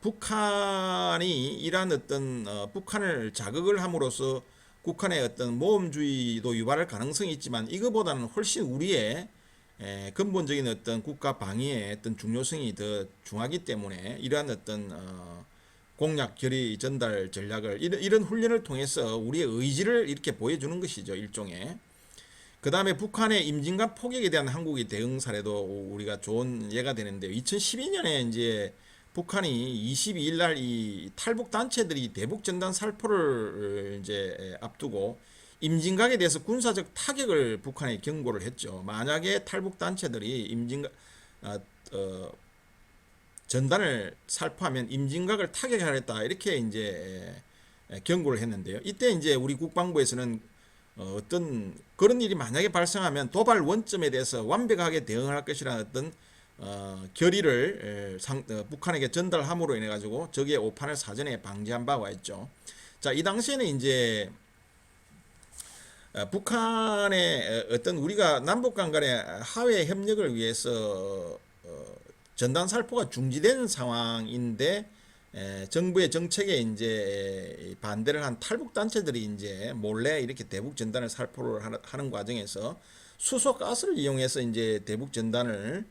북한이 이러한 어떤 북한을 자극을 함으로써 북한의 어떤 모험주의도 유발할 가능성이 있지만 이거보다는 훨씬 우리의 근본적인 어떤 국가 방위의 어떤 중요성이 더 중하기 때문에 이러한 어떤 공약 결의 전달 전략을 이런 훈련을 통해서 우리의 의지를 이렇게 보여주는 것이죠, 일종의. 그 다음에 북한의 임진각 포격에 대한 한국의 대응 사례도 우리가 좋은 예가 되는데요. 2012년에 이제 북한이 22일 날 이 탈북 단체들이 대북 전단 살포를 이제 앞두고 임진각에 대해서 군사적 타격을 북한에 경고를 했죠. 만약에 탈북 단체들이 임진각 아, 어, 전단을 살포하면 임진각을 타격하겠다 이렇게 이제 경고를 했는데요. 이때 이제 우리 국방부에서는 어떤 그런 일이 만약에 발생하면 도발 원점에 대해서 완벽하게 대응할 것이라는 어떤 결의를 북한에게 전달함으로 인해 가지고 적의 오판을 사전에 방지한 바가 있죠. 자, 이 당시에는 이제 북한의 어떤 우리가 남북 간 간의 하회 협력을 위해서 전단 살포가 중지된 상황인데 정부의 정책에 이제 반대를 한 탈북 단체들이 이제 몰래 이렇게 대북 전단을 살포를 하는 과정에서 수소 가스를 이용해서 이제 대북 전단을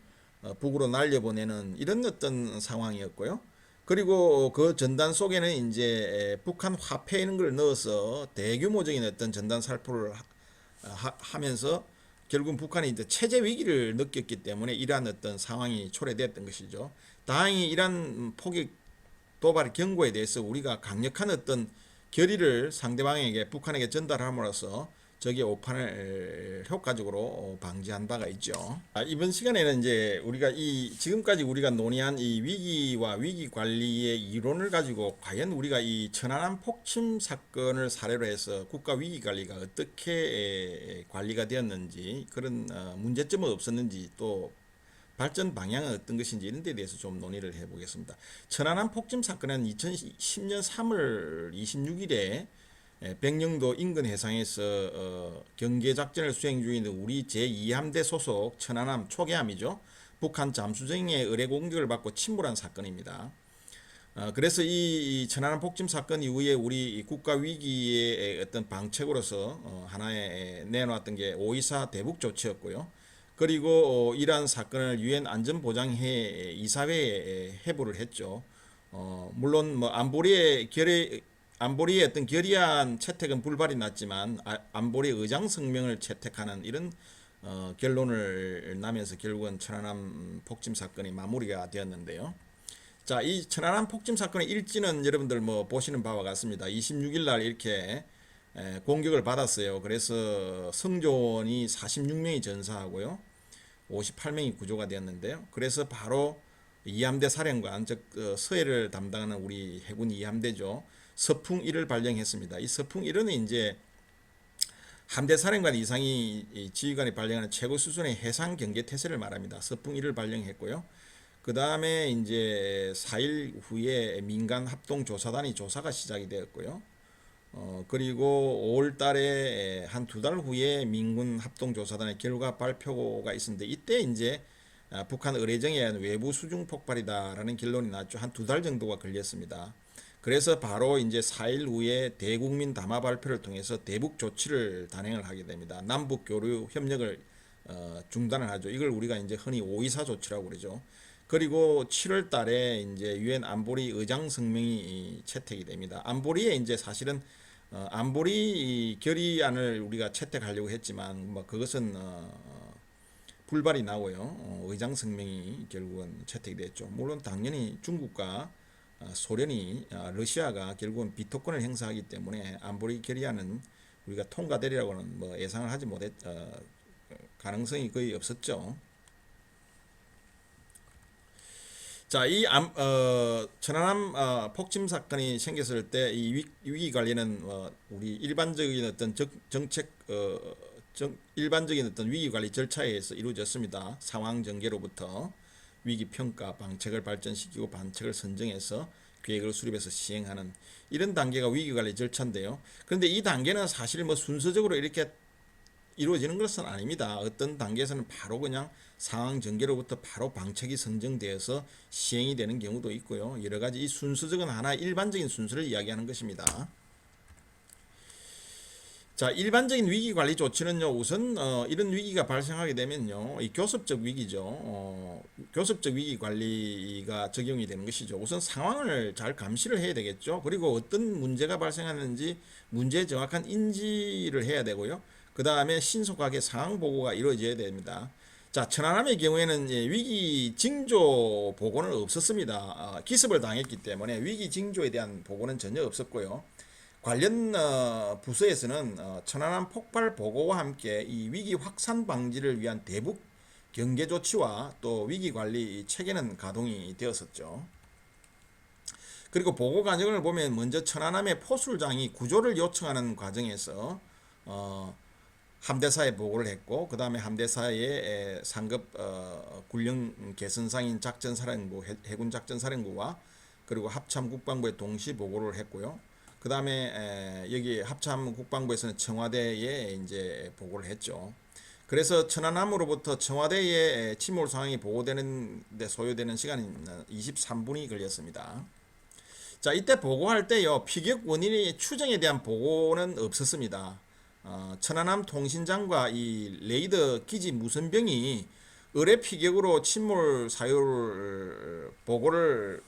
북으로 날려보내는 이런 어떤 상황이었고요. 그리고 그 전단 속에는 이제 북한 화폐 이런 걸 넣어서 대규모적인 어떤 전단 살포를 하면서 결국 북한이 이제 체제 위기를 느꼈기 때문에 이러한 어떤 상황이 초래됐던 것이죠. 다행히 이러한 포격 도발 경고에 대해서 우리가 강력한 어떤 결의를 상대방에게 북한에게 전달함으로써 적의 오판을 효과적으로 방지한 바가 있죠. 이번 시간에는 이제 우리가 이 지금까지 우리가 논의한 이 위기와 위기 관리의 이론을 가지고 과연 우리가 이 천안함 폭침 사건을 사례로 해서 국가 위기 관리가 어떻게 관리가 되었는지 그런 문제점은 없었는지 또 발전 방향은 어떤 것인지 이런 데 대해서 좀 논의를 해보겠습니다. 천안함 폭침 사건은 2010년 3월 26일에 백령도 인근 해상에서 경계작전을 수행 중인 우리 제2함대 소속 천안함 초계함이죠. 북한 잠수정의 의뢰 공격을 받고 침몰한 사건입니다. 그래서 이 천안함 폭침 사건 이후에 우리 국가 위기의 어떤 방책으로서 하나의 내놓았던 게 5.24 대북 조치였고요. 그리고 이러한 사건을 유엔 안전보장회 이사회에 회부를 했죠. 물론 뭐 안보리의 어떤 결의안 채택은 불발이 났지만 안보리 의장 성명을 채택하는 이런 결론을 나면서 결국은 천안함 폭침 사건이 마무리가 되었는데요. 자, 이 천안함 폭침 사건의 일지는 여러분들 뭐 보시는 바와 같습니다. 26일 날 이렇게 공격을 받았어요. 그래서 성조원이 46명이 전사하고요. 58명이 구조가 되었는데요. 그래서 바로 이함대 사령관, 즉 서해를 담당하는 우리 해군 이함대죠. 서풍 1을 발령했습니다. 이 서풍 1은 이제 함대 사령관 이상이 지휘관이 발령하는 최고 수준의 해상 경계 태세를 말합니다. 서풍 1을 발령했고요. 그 다음에 이제 4일 후에 민간 합동 조사단이 조사가 시작이 되었고요. 그리고 5월 달에 한 두 달 후에 민군 합동조사단의 결과 발표가 있었는데 이때 이제 북한 의뢰정에 의한 외부 수중 폭발이다라는 결론이 났죠. 한 두 달 정도가 걸렸습니다. 그래서 바로 이제 4일 후에 대국민 담화 발표를 통해서 대북 조치를 단행을 하게 됩니다. 남북 교류 협력을 중단을 하죠. 이걸 우리가 이제 흔히 5.24 조치라고 그러죠. 그리고 7월 달에 이제 유엔 안보리 의장 성명이 채택이 됩니다. 안보리에 이제 사실은 안보리 결의안을 우리가 채택하려고 했지만 뭐 그것은 불발이 나고요. 의장 성명이 결국은 채택이 됐죠. 물론 당연히 중국과 소련이 러시아가 결국은 비토권을 행사하기 때문에 안보리 결의안은 우리가 통과되리라고는 뭐 예상을 하지 못했 가능성이 거의 없었죠. 자, 이 천안함 폭침 사건이 생겼을 때 이 위기 관리는 우리 일반적인 어떤 정책 일반적인 어떤 위기 관리 절차에 의해서 이루어졌습니다. 상황 전개로부터 위기 평가, 방책을 발전시키고 반책을 선정해서 계획을 수립해서 시행하는 이런 단계가 위기 관리 절차인데요. 그런데 이 단계는 사실 뭐 순서적으로 이렇게 이루어지는 것은 아닙니다. 어떤 단계에서는 바로 그냥 상황 전개로부터 바로 방책이 선정되어서 시행이 되는 경우도 있고요. 여러 가지 이 순서적인 하나의 일반적인 순서를 이야기하는 것입니다. 자, 일반적인 위기 관리 조치는요, 우선 이런 위기가 발생하게 되면요, 이 교섭적 위기죠. 교섭적 위기 관리가 적용이 되는 것이죠. 우선 상황을 잘 감시를 해야 되겠죠. 그리고 어떤 문제가 발생하는지 문제의 정확한 인지를 해야 되고요. 그 다음에 신속하게 상황 보고가 이루어져야 됩니다. 자, 천안함의 경우에는 위기 징조 보고는 없었습니다. 기습을 당했기 때문에 위기 징조에 대한 보고는 전혀 없었고요. 관련 부서에서는 천안함 폭발 보고와 함께 이 위기 확산 방지를 위한 대북 경계 조치와 또 위기 관리 체계는 가동이 되었었죠. 그리고 보고 과정을 보면 먼저 천안함의 포술장이 구조를 요청하는 과정에서 함대사에 보고를 했고, 그 다음에 함대사의 상급 군령 개선상인 작전사령부, 해군작전사령부와 그리고 합참국방부에 동시 보고를 했고요. 그 다음에 여기 합참국방부에서는 청와대에 이제 보고를 했죠. 그래서 천안함으로부터 청와대에 침몰 상황이 보고되는 데 소요되는 시간이 23분이 걸렸습니다. 자, 이때 보고할 때요, 피격 원인의 추정에 대한 보고는 없었습니다. 천안함 통신장과 이 레이더 기지 무선병이 의뢰 피격으로 침몰 사유를 보고를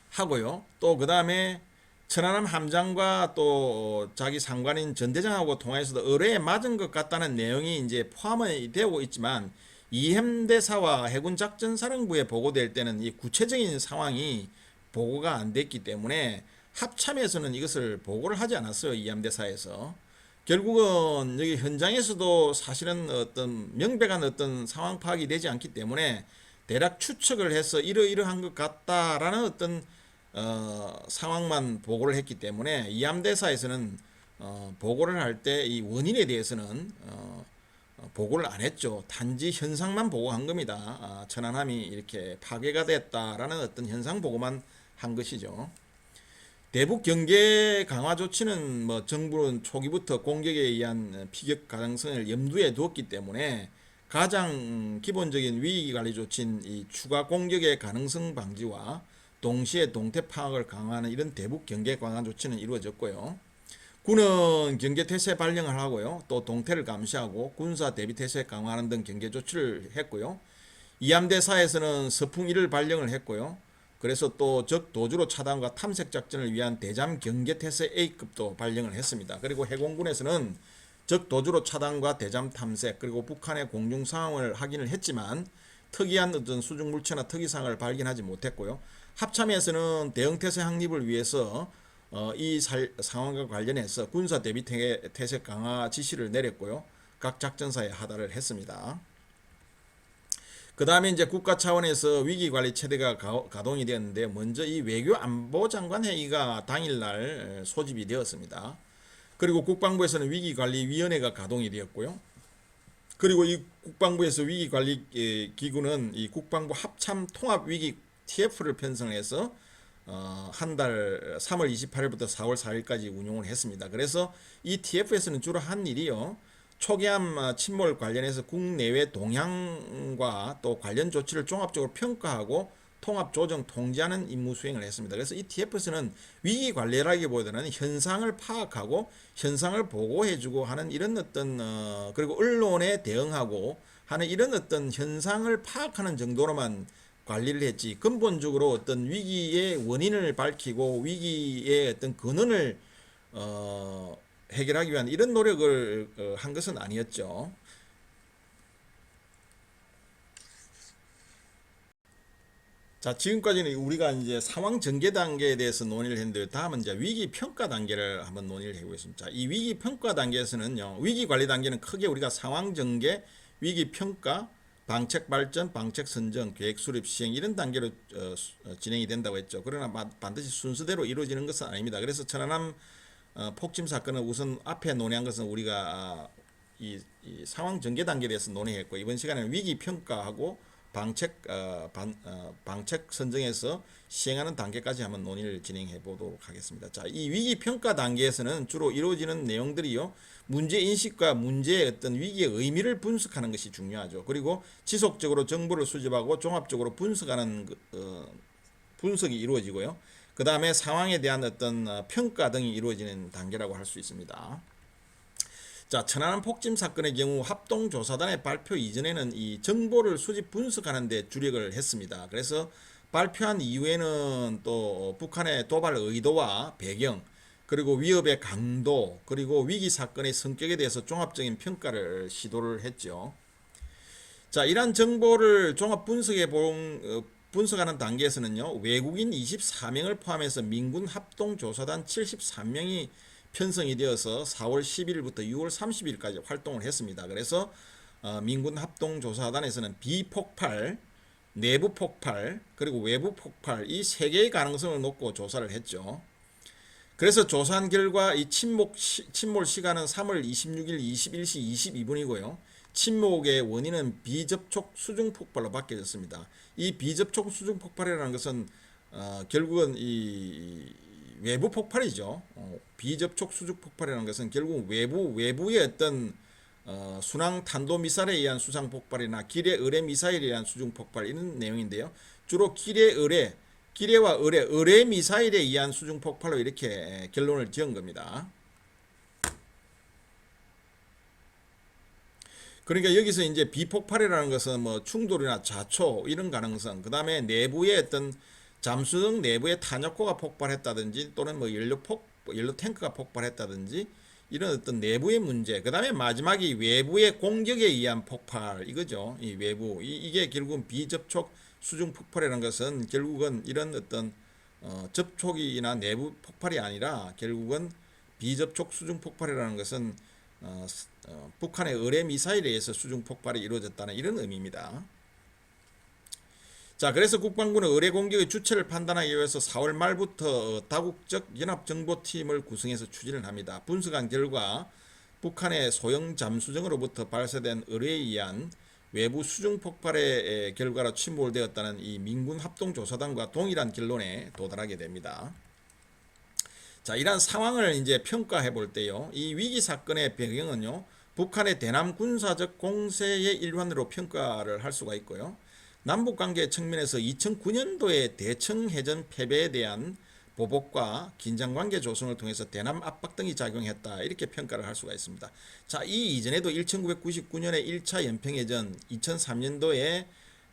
하고요. 또 그 다음에 천안함 함장과 또 자기 상관인 전대장하고 통화에서도 의뢰에 맞은 것 같다는 내용이 이제 포함이 되고 있지만, 이함대사와 해군작전사령부에 보고될 때는 이 구체적인 상황이 보고가 안 됐기 때문에 합참에서는 이것을 보고를 하지 않았어요. 이함대사에서. 결국은 여기 현장에서도 사실은 어떤 명백한 어떤 상황 파악이 되지 않기 때문에 대략 추측을 해서 이러이러한 것 같다라는 어떤 상황만 보고를 했기 때문에 이함대사에서는 보고를 할 때 이 원인에 대해서는 보고를 안 했죠. 단지 현상만 보고한 겁니다. 천안함이 이렇게 파괴가 됐다라는 어떤 현상 보고만 한 것이죠. 대북 경계 강화 조치는 뭐 정부는 초기부터 공격에 의한 피격 가능성을 염두에 두었기 때문에 가장 기본적인 위기 관리 조치인 이 추가 공격의 가능성 방지와 동시에 동태 파악을 강화하는 이런 대북 경계 강화 조치는 이루어졌고요. 군은 경계 태세 발령을 하고요. 또 동태를 감시하고 군사 대비 태세 강화하는 등 경계 조치를 했고요. 이함대사에서는 서풍 1을 발령을 했고요. 그래서 또 적 도주로 차단과 탐색 작전을 위한 대잠 경계 태세 A급도 발령을 했습니다. 그리고 해공군에서는 적 도주로 차단과 대잠 탐색, 그리고 북한의 공중 상황을 확인을 했지만 특이한 어떤 수중 물체나 특이사항을 발견하지 못했고요. 합참에서는 대응 태세 확립을 위해서 이 상황과 관련해서 군사 대비 태세 강화 지시를 내렸고요. 각 작전사에 하달을 했습니다. 그 다음에 이제 국가 차원에서 위기관리 체계가 가동이 되었는데, 먼저 이 외교안보장관 회의가 당일날 소집이 되었습니다. 그리고 국방부에서는 위기관리위원회가 가동이 되었고요. 그리고 이 국방부에서 위기관리 기구는 이 국방부 합참 통합위기 TF를 편성해서 한 달 3월 28일부터 4월 4일까지 운용을 했습니다. 그래서 이 TF에서는 주로 한 일이요, 초기함 침몰 관련해서 국내외 동향과 또 관련 조치를 종합적으로 평가하고 통합 조정 통제하는 임무 수행을 했습니다. 그래서 이 TF에서는 위기 관리라기보다는 현상을 파악하고 현상을 보고해주고 하는 이런 어떤 그리고 언론에 대응하고 하는 이런 어떤 현상을 파악하는 정도로만 관리를 했지, 근본적으로 어떤 위기의 원인을 밝히고 위기의 어떤 근원을 해결하기 위한 이런 노력을 한 것은 아니었죠. 자, 지금까지는 우리가 이제 상황 전개 단계에 대해서 논의를 했는데, 다음은 이제 위기 평가 단계를 한번 논의를 해보겠습니다. 이 위기 평가 단계에서는요, 위기 관리 단계는 크게 우리가 상황 전개, 위기 평가, 방책 발전, 방책 선정, 계획 수립, 시행 이런 단계로 진행이 된다고 했죠. 그러나 반드시 순서대로 이루어지는 것은 아닙니다. 그래서 천안함 폭침 사건은 우선 앞에 논의한 것은 우리가 이 상황 전개 단계에 대해서 논의했고, 이번 시간에는 위기 평가하고 방책 선정에서 시행하는 단계까지 한번 논의를 진행해 보도록 하겠습니다. 자, 이 위기 평가 단계에서는 주로 이루어지는 내용들이요, 문제 인식과 문제의 어떤 위기의 의미를 분석하는 것이 중요하죠. 그리고 지속적으로 정보를 수집하고 종합적으로 분석하는 분석이 이루어지고요. 그 다음에 상황에 대한 어떤 평가 등이 이루어지는 단계라고 할 수 있습니다. 자, 천안함 폭침 사건의 경우 합동조사단의 발표 이전에는 이 정보를 수집 분석하는 데 주력을 했습니다. 그래서 발표한 이후에는 또 북한의 도발 의도와 배경, 그리고 위협의 강도, 그리고 위기 사건의 성격에 대해서 종합적인 평가를 시도를 했죠. 자, 이러한 정보를 종합 분석하는 단계에서는요, 외국인 24명을 포함해서 민군 합동조사단 73명이 편성이 되어서 4월 10일부터 6월 30일까지 활동을 했습니다. 그래서 민군 합동조사단에서는 비폭발, 내부 폭발, 그리고 외부 폭발 이 세 개의 가능성을 놓고 조사를 했죠. 그래서 조사한 결과 이 침몰 시간은 3월 26일 21시 22분이고요. 침몰의 원인은 비접촉 수중 폭발로 바뀌어졌습니다. 이 비접촉 수중 폭발이라는 것은 결국은 이 외부 폭발이죠. 비접촉 수중 폭발이라는 것은 결국 외부의 어떤 순항 탄도 미사일에 의한 수상 폭발이나 기뢰 의뢰 미사일에 의한 수중 폭발 이런 내용인데요. 주로 기뢰와 의뢰 미사일에 의한 수중 폭발로 이렇게 결론을 지은 겁니다. 그러니까 여기서 이제 비폭발이라는 것은 뭐 충돌이나 자초 이런 가능성, 그 다음에 내부의 어떤 잠수정 내부의 탄약고가 폭발했다든지 또는 뭐 연료 탱크가 폭발했다든지 이런 어떤 내부의 문제, 그 다음에 마지막이 외부의 공격에 의한 폭발 이거죠. 이 외부 이게 결국은 비접촉 수중 폭발이라는 것은 결국은 이런 어떤 접촉이나 내부 폭발이 아니라 결국은 비접촉 수중 폭발이라는 것은 북한의 의뢰 미사일에 의해서 수중 폭발이 이루어졌다는 이런 의미입니다. 자, 그래서 국방부는 의뢰 공격의 주체를 판단하기 위해서 4월 말부터 다국적 연합정보팀을 구성해서 추진을 합니다. 분석한 결과 북한의 소형 잠수정으로부터 발사된 의뢰에 의한 외부 수중 폭발의 결과로 침몰되었다는 이 민군 합동조사단과 동일한 결론에 도달하게 됩니다. 자, 이러한 상황을 이제 평가해 볼 때요, 이 위기 사건의 배경은요, 북한의 대남 군사적 공세의 일환으로 평가를 할 수가 있고요. 남북 관계 측면에서 2009년도의 대청 해전 패배에 대한 보복과 긴장 관계 조성을 통해서 대남 압박 등이 작용했다 이렇게 평가를 할 수가 있습니다. 자, 이 이전에도 1999년에 1차 연평해전, 2003년도에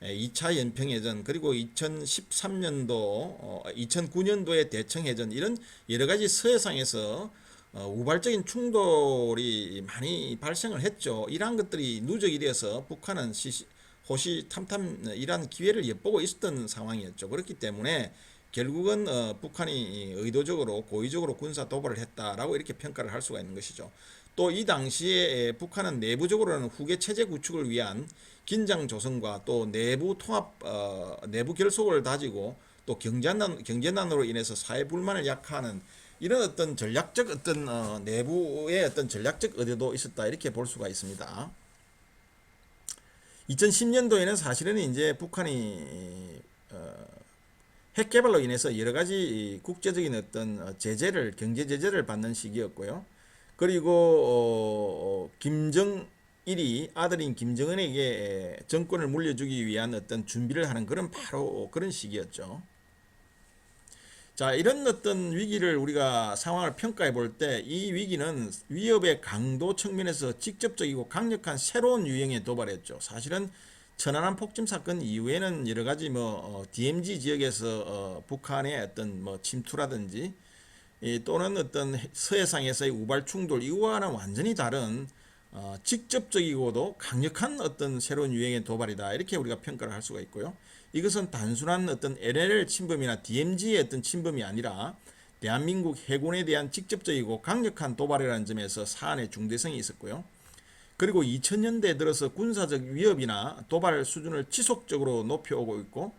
2차 연평해전, 그리고 2013년도, 2009년도의 대청해전 이런 여러 가지 서해상에서 우발적인 충돌이 많이 발생을 했죠. 이러한 것들이 누적이 되어서 북한은 호시탐탐 이러한 기회를 엿보고 있었던 상황이었죠. 그렇기 때문에 결국은 북한이 의도적으로 고의적으로 군사 도발을 했다라고 이렇게 평가를 할 수가 있는 것이죠. 또 이 당시에 북한은 내부적으로는 후계 체제 구축을 위한 긴장 조성과 또 내부 통합, 내부 결속을 다지고 또 경제난으로 인해서 사회 불만을 약화하는 이런 어떤 전략적 어떤 내부의 어떤 전략적 의도도 있었다 이렇게 볼 수가 있습니다. 2010년도에는 사실은 이제 북한이 핵 개발로 인해서 여러 가지 국제적인 어떤 제재를 경제 제재를 받는 시기였고요. 그리고 김정일이 아들인 김정은에게 정권을 물려주기 위한 어떤 준비를 하는 바로 그런 시기였죠. 자, 이런 어떤 위기를 우리가 상황을 평가해 볼 때 이 위기는 위협의 강도 측면에서 직접적이고 강력한 새로운 유형에 도발했죠. 사실은 천안함 폭침 사건 이후에는 여러 가지 DMZ 지역에서 북한의 어떤 침투라든지 또는 어떤 서해상에서의 우발 충돌 이와는 완전히 다른 직접적이고도 강력한 어떤 새로운 유행의 도발이다 이렇게 우리가 평가를 할 수가 있고요. 이것은 단순한 어떤 LLL 침범이나 DMZ의 어떤 침범이 아니라 대한민국 해군에 대한 직접적이고 강력한 도발이라는 점에서 사안의 중대성이 있었고요. 그리고 2000년대 들어서 군사적 위협이나 도발 수준을 지속적으로 높여오고 있고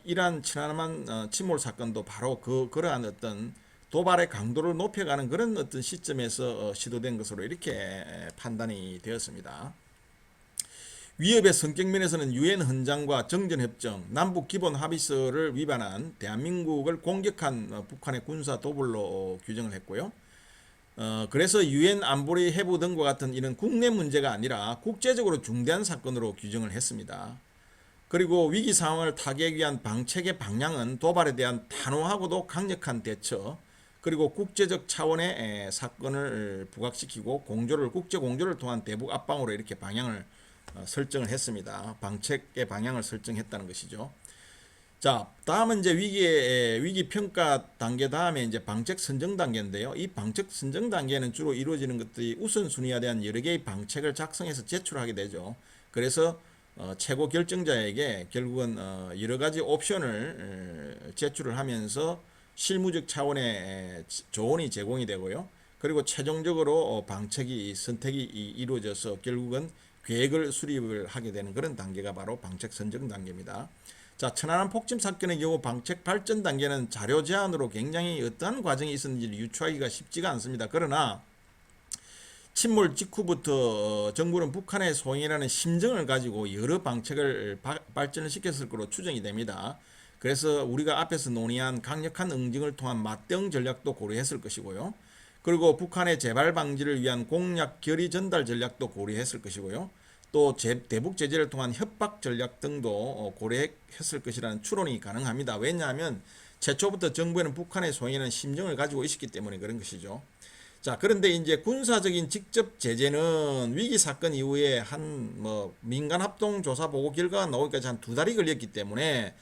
이러한 천안함 침몰 사건도 바로 그러한 어떤 도발의 강도를 높여가는 그런 어떤 시점에서 시도된 것으로 이렇게 판단이 되었습니다. 위협의 성격 면에서는 유엔 헌장과 정전협정, 남북 기본 합의서를 위반한 대한민국을 공격한 북한의 군사 도발로 규정을 했고요. 그래서 유엔 안보리 해부 등과 같은 이런 국내 문제가 아니라 국제적으로 중대한 사건으로 규정을 했습니다. 그리고 위기 상황을 타개하기 위한 방책의 방향은 도발에 대한 단호하고도 강력한 대처, 그리고 국제적 차원의 사건을 부각시키고 국제 공조를 통한 대북 압박으로 이렇게 방향을 설정을 했습니다. 방책의 방향을 설정했다는 것이죠. 자, 다음은 이제 위기 평가 단계 다음에 이제 방책 선정 단계인데요. 이 방책 선정 단계는 주로 이루어지는 것들이 우선순위에 대한 여러 개의 방책을 작성해서 제출하게 되죠. 그래서 최고 결정자에게 결국은 여러 가지 옵션을 제출을 하면서 실무적 차원의 조언이 제공이 되고요. 그리고 최종적으로 방책이 선택이 이루어져서 결국은 계획을 수립을 하게 되는 그런 단계가 바로 방책 선정 단계입니다. 자, 천안함 폭침 사건의 경우 방책 발전 단계는 자료 제안으로 굉장히 어떠한 과정이 있었는지를 유추하기가 쉽지가 않습니다. 그러나 침몰 직후부터 정부는 북한의 소행이라는 심정을 가지고 여러 방책을 발전을 시켰을 것으로 추정이 됩니다. 그래서 우리가 앞에서 논의한 강력한 응징을 통한 맞대응 전략도 고려했을 것이고요. 그리고 북한의 재발 방지를 위한 공약 결의 전달 전략도 고려했을 것이고요. 또 대북 제재를 통한 협박 전략 등도 고려했을 것이라는 추론이 가능합니다. 왜냐하면 최초부터 정부에는 북한의 소행이라는 심정을 가지고 있었기 때문에 그런 것이죠. 자, 그런데 이제 군사적인 직접 제재는 위기 사건 이후에 한 민간 합동 조사 보고 결과가 나오기까지 한 2달이 걸렸기 때문에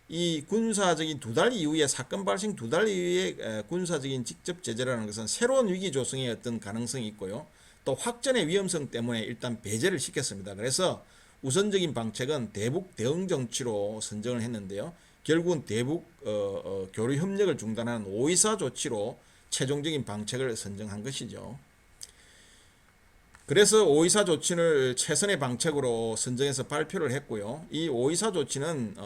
이 군사적인 2달 이후에 사건 발생 2달 이후에 군사적인 직접 제재라는 것은 새로운 위기 조성의 어떤 가능성이 있고요. 또 확전의 위험성 때문에 일단 배제를 시켰습니다. 그래서 우선적인 방책은 대북 대응 정치로 선정을 했는데요. 결국은 대북 교류 협력을 중단하는 524 조치로 최종적인 방책을 선정한 것이죠. 그래서 524 조치를 최선의 방책으로 선정해서 발표를 했고요. 이 524 조치는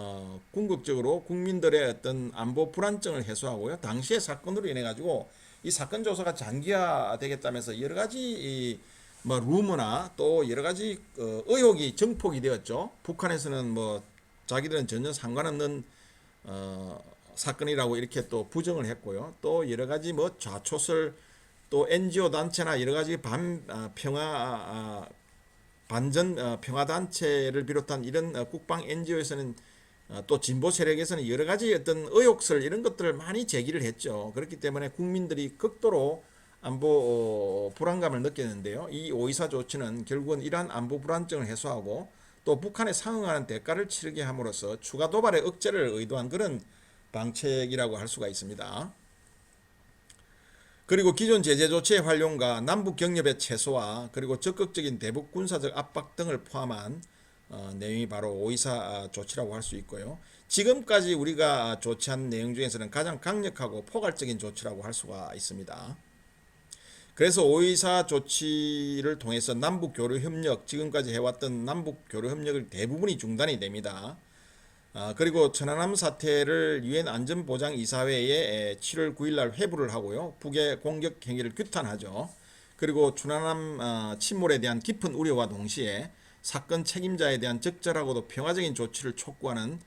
궁극적으로 국민들의 어떤 안보 불안증을 해소하고요. 당시의 사건으로 인해 가지고 이 사건 조사가 장기화되겠다면서 여러 가지 루머나 또 여러 가지 의혹이 증폭이 되었죠. 북한에서는 자기들은 전혀 상관없는 사건이라고 이렇게 또 부정을 했고요. 또 여러 가지 좌초설 또 NGO 단체나 여러 가지 반전 평화 단체를 비롯한 이런 국방 NGO에서는 또 진보 세력에서는 여러 가지 어떤 의혹설 이런 것들을 많이 제기를 했죠. 그렇기 때문에 국민들이 극도로 안보 불안감을 느꼈는데요. 이 524 조치는 결국은 이러한 안보 불안증을 해소하고 또 북한에 상응하는 대가를 치르게 함으로써 추가 도발의 억제를 의도한 그런 방책이라고 할 수가 있습니다. 그리고 기존 제재 조치의 활용과 남북 경협의 최소화 그리고 적극적인 대북 군사적 압박 등을 포함한 내용이 바로 524 조치라고 할 수 있고요. 지금까지 우리가 조치한 내용 중에서는 가장 강력하고 포괄적인 조치라고 할 수가 있습니다. 그래서 524 조치를 통해서 남북 교류 협력, 지금까지 해왔던 남북 교류 협력을 대부분이 중단이 됩니다. 그리고 천안함 사태를 유엔 안전보장이사회에 7월 9일날 회부를 하고요. 북의 공격 행위를 규탄하죠. 그리고 천안함 침몰에 대한 깊은 우려와 동시에 사건 책임자에 대한 적절하고도 평화적인 조치를 촉구하는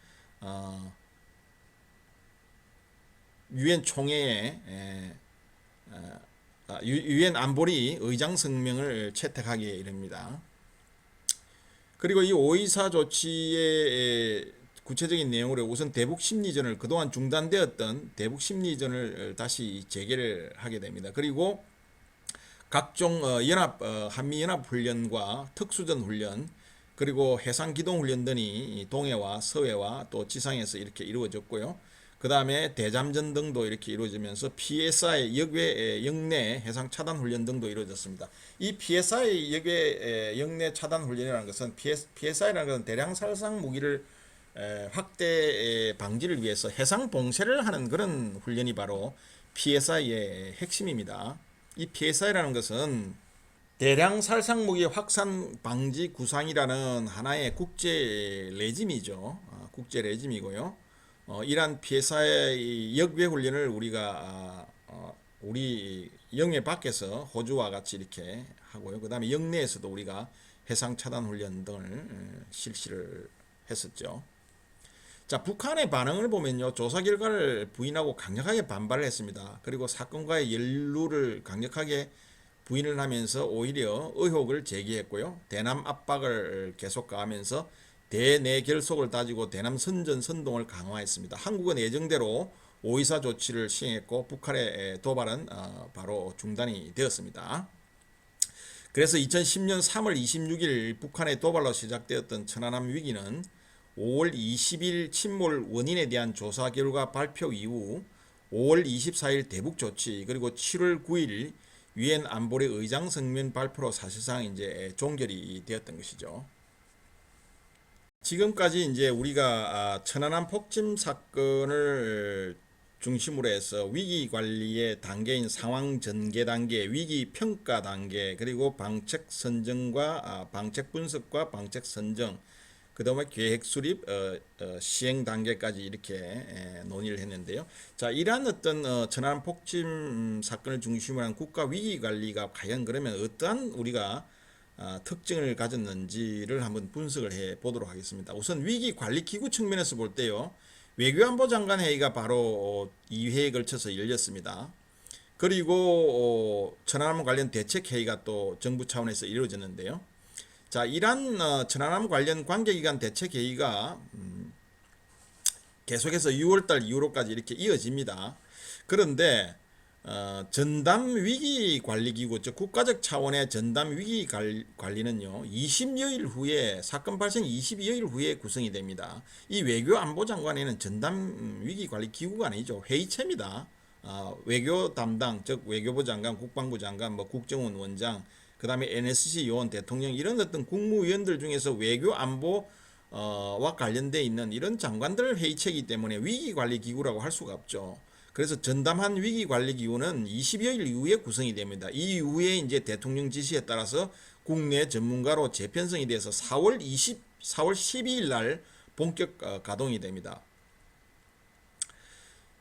유엔 총회에 유엔 안보리 의장 성명을 채택하기에 이릅니다. 그리고 이 524 조치의 구체적인 내용으로 우선 대북 심리전을 그동안 중단되었던 대북 심리전을 다시 재개를 하게 됩니다. 그리고 각종 한미연합 훈련과 특수전 훈련 그리고 해상 기동 훈련 등이 동해와 서해와 또 지상에서 이렇게 이루어졌고요. 그 다음에 대잠전 등도 이렇게 이루어지면서 PSI 역외 영내 해상 차단 훈련 등도 이루어졌습니다. 이 PSI 역외 영내 차단 훈련이라는 것은 PSI라는 것은 대량 살상 무기를 확대 방지를 위해서 해상 봉쇄를 하는 그런 훈련이 바로 PSI의 핵심입니다. 이 PSI라는 것은 대량 살상 무기 확산 방지 구상이라는 하나의 국제 레짐이죠. 국제 레짐이고요. 이러한 PSI 역외 훈련을 우리가 우리 영해 밖에서 호주와 같이 이렇게 하고요. 그 다음에 영내에서도 우리가 해상 차단 훈련 등을 실시를 했었죠. 자, 북한의 반응을 보면요. 조사 결과를 부인하고 강력하게 반발을 했습니다. 그리고 사건과의 연루를 강력하게 부인을 하면서 오히려 의혹을 제기했고요. 대남 압박을 계속 가하면서 대내 결속을 다지고 대남 선전 선동을 강화했습니다. 한국은 예정대로 524 조치를 시행했고 북한의 도발은 바로 중단이 되었습니다. 그래서 2010년 3월 26일 북한의 도발로 시작되었던 천안함 위기는 5월 20일 침몰 원인에 대한 조사 결과 발표 이후 5월 24일 대북 조치 그리고 7월 9일 유엔 안보리 의장 성명 발표로 사실상 이제 종결이 되었던 것이죠. 지금까지 이제 우리가 천안함 폭침 사건을 중심으로 해서 위기 관리의 단계인 상황 전개 단계, 위기 평가 단계, 그리고 방책 선정과 방책 분석과 방책 선정, 그다음에 계획 수립, 시행 단계까지 이렇게 논의를 했는데요. 자, 이러한 어떤 천안 폭침 사건을 중심으로 한 국가 위기 관리가 과연 그러면 어떠한 우리가 특징을 가졌는지를 한번 분석을 해 보도록 하겠습니다. 우선 위기 관리 기구 측면에서 볼 때요. 외교안보 장관 회의가 바로 2회에 걸쳐서 열렸습니다. 그리고 천안함 관련 대책 회의가 또 정부 차원에서 이루어졌는데요. 자, 이란 천안함 관련 관계기관 대책 회의가 계속해서 6월달 이후로까지 이렇게 이어집니다. 그런데 전담 위기 관리 기구, 즉 국가적 차원의 전담 위기 관리는요 20여일 후에 사건 발생 22여일 후에 구성이 됩니다. 이 외교안보 장관에는 전담 위기 관리 기구가 아니죠, 회의체입니다. 외교 담당, 즉 외교부 장관, 국방부 장관, 뭐 국정원 원장, 그 다음에 NSC 요원, 대통령, 이런 어떤 국무위원들 중에서 외교안보 와 관련돼 있는 이런 장관들 회의체이기 때문에 위기관리기구라고 할 수가 없죠. 그래서 전담한 위기관리기구는 20여일 이후에 구성이 됩니다. 이 이후에 이제 대통령 지시에 따라서 국내 전문가로 재편성이 돼서 4월 12일 날 본격 가동이 됩니다.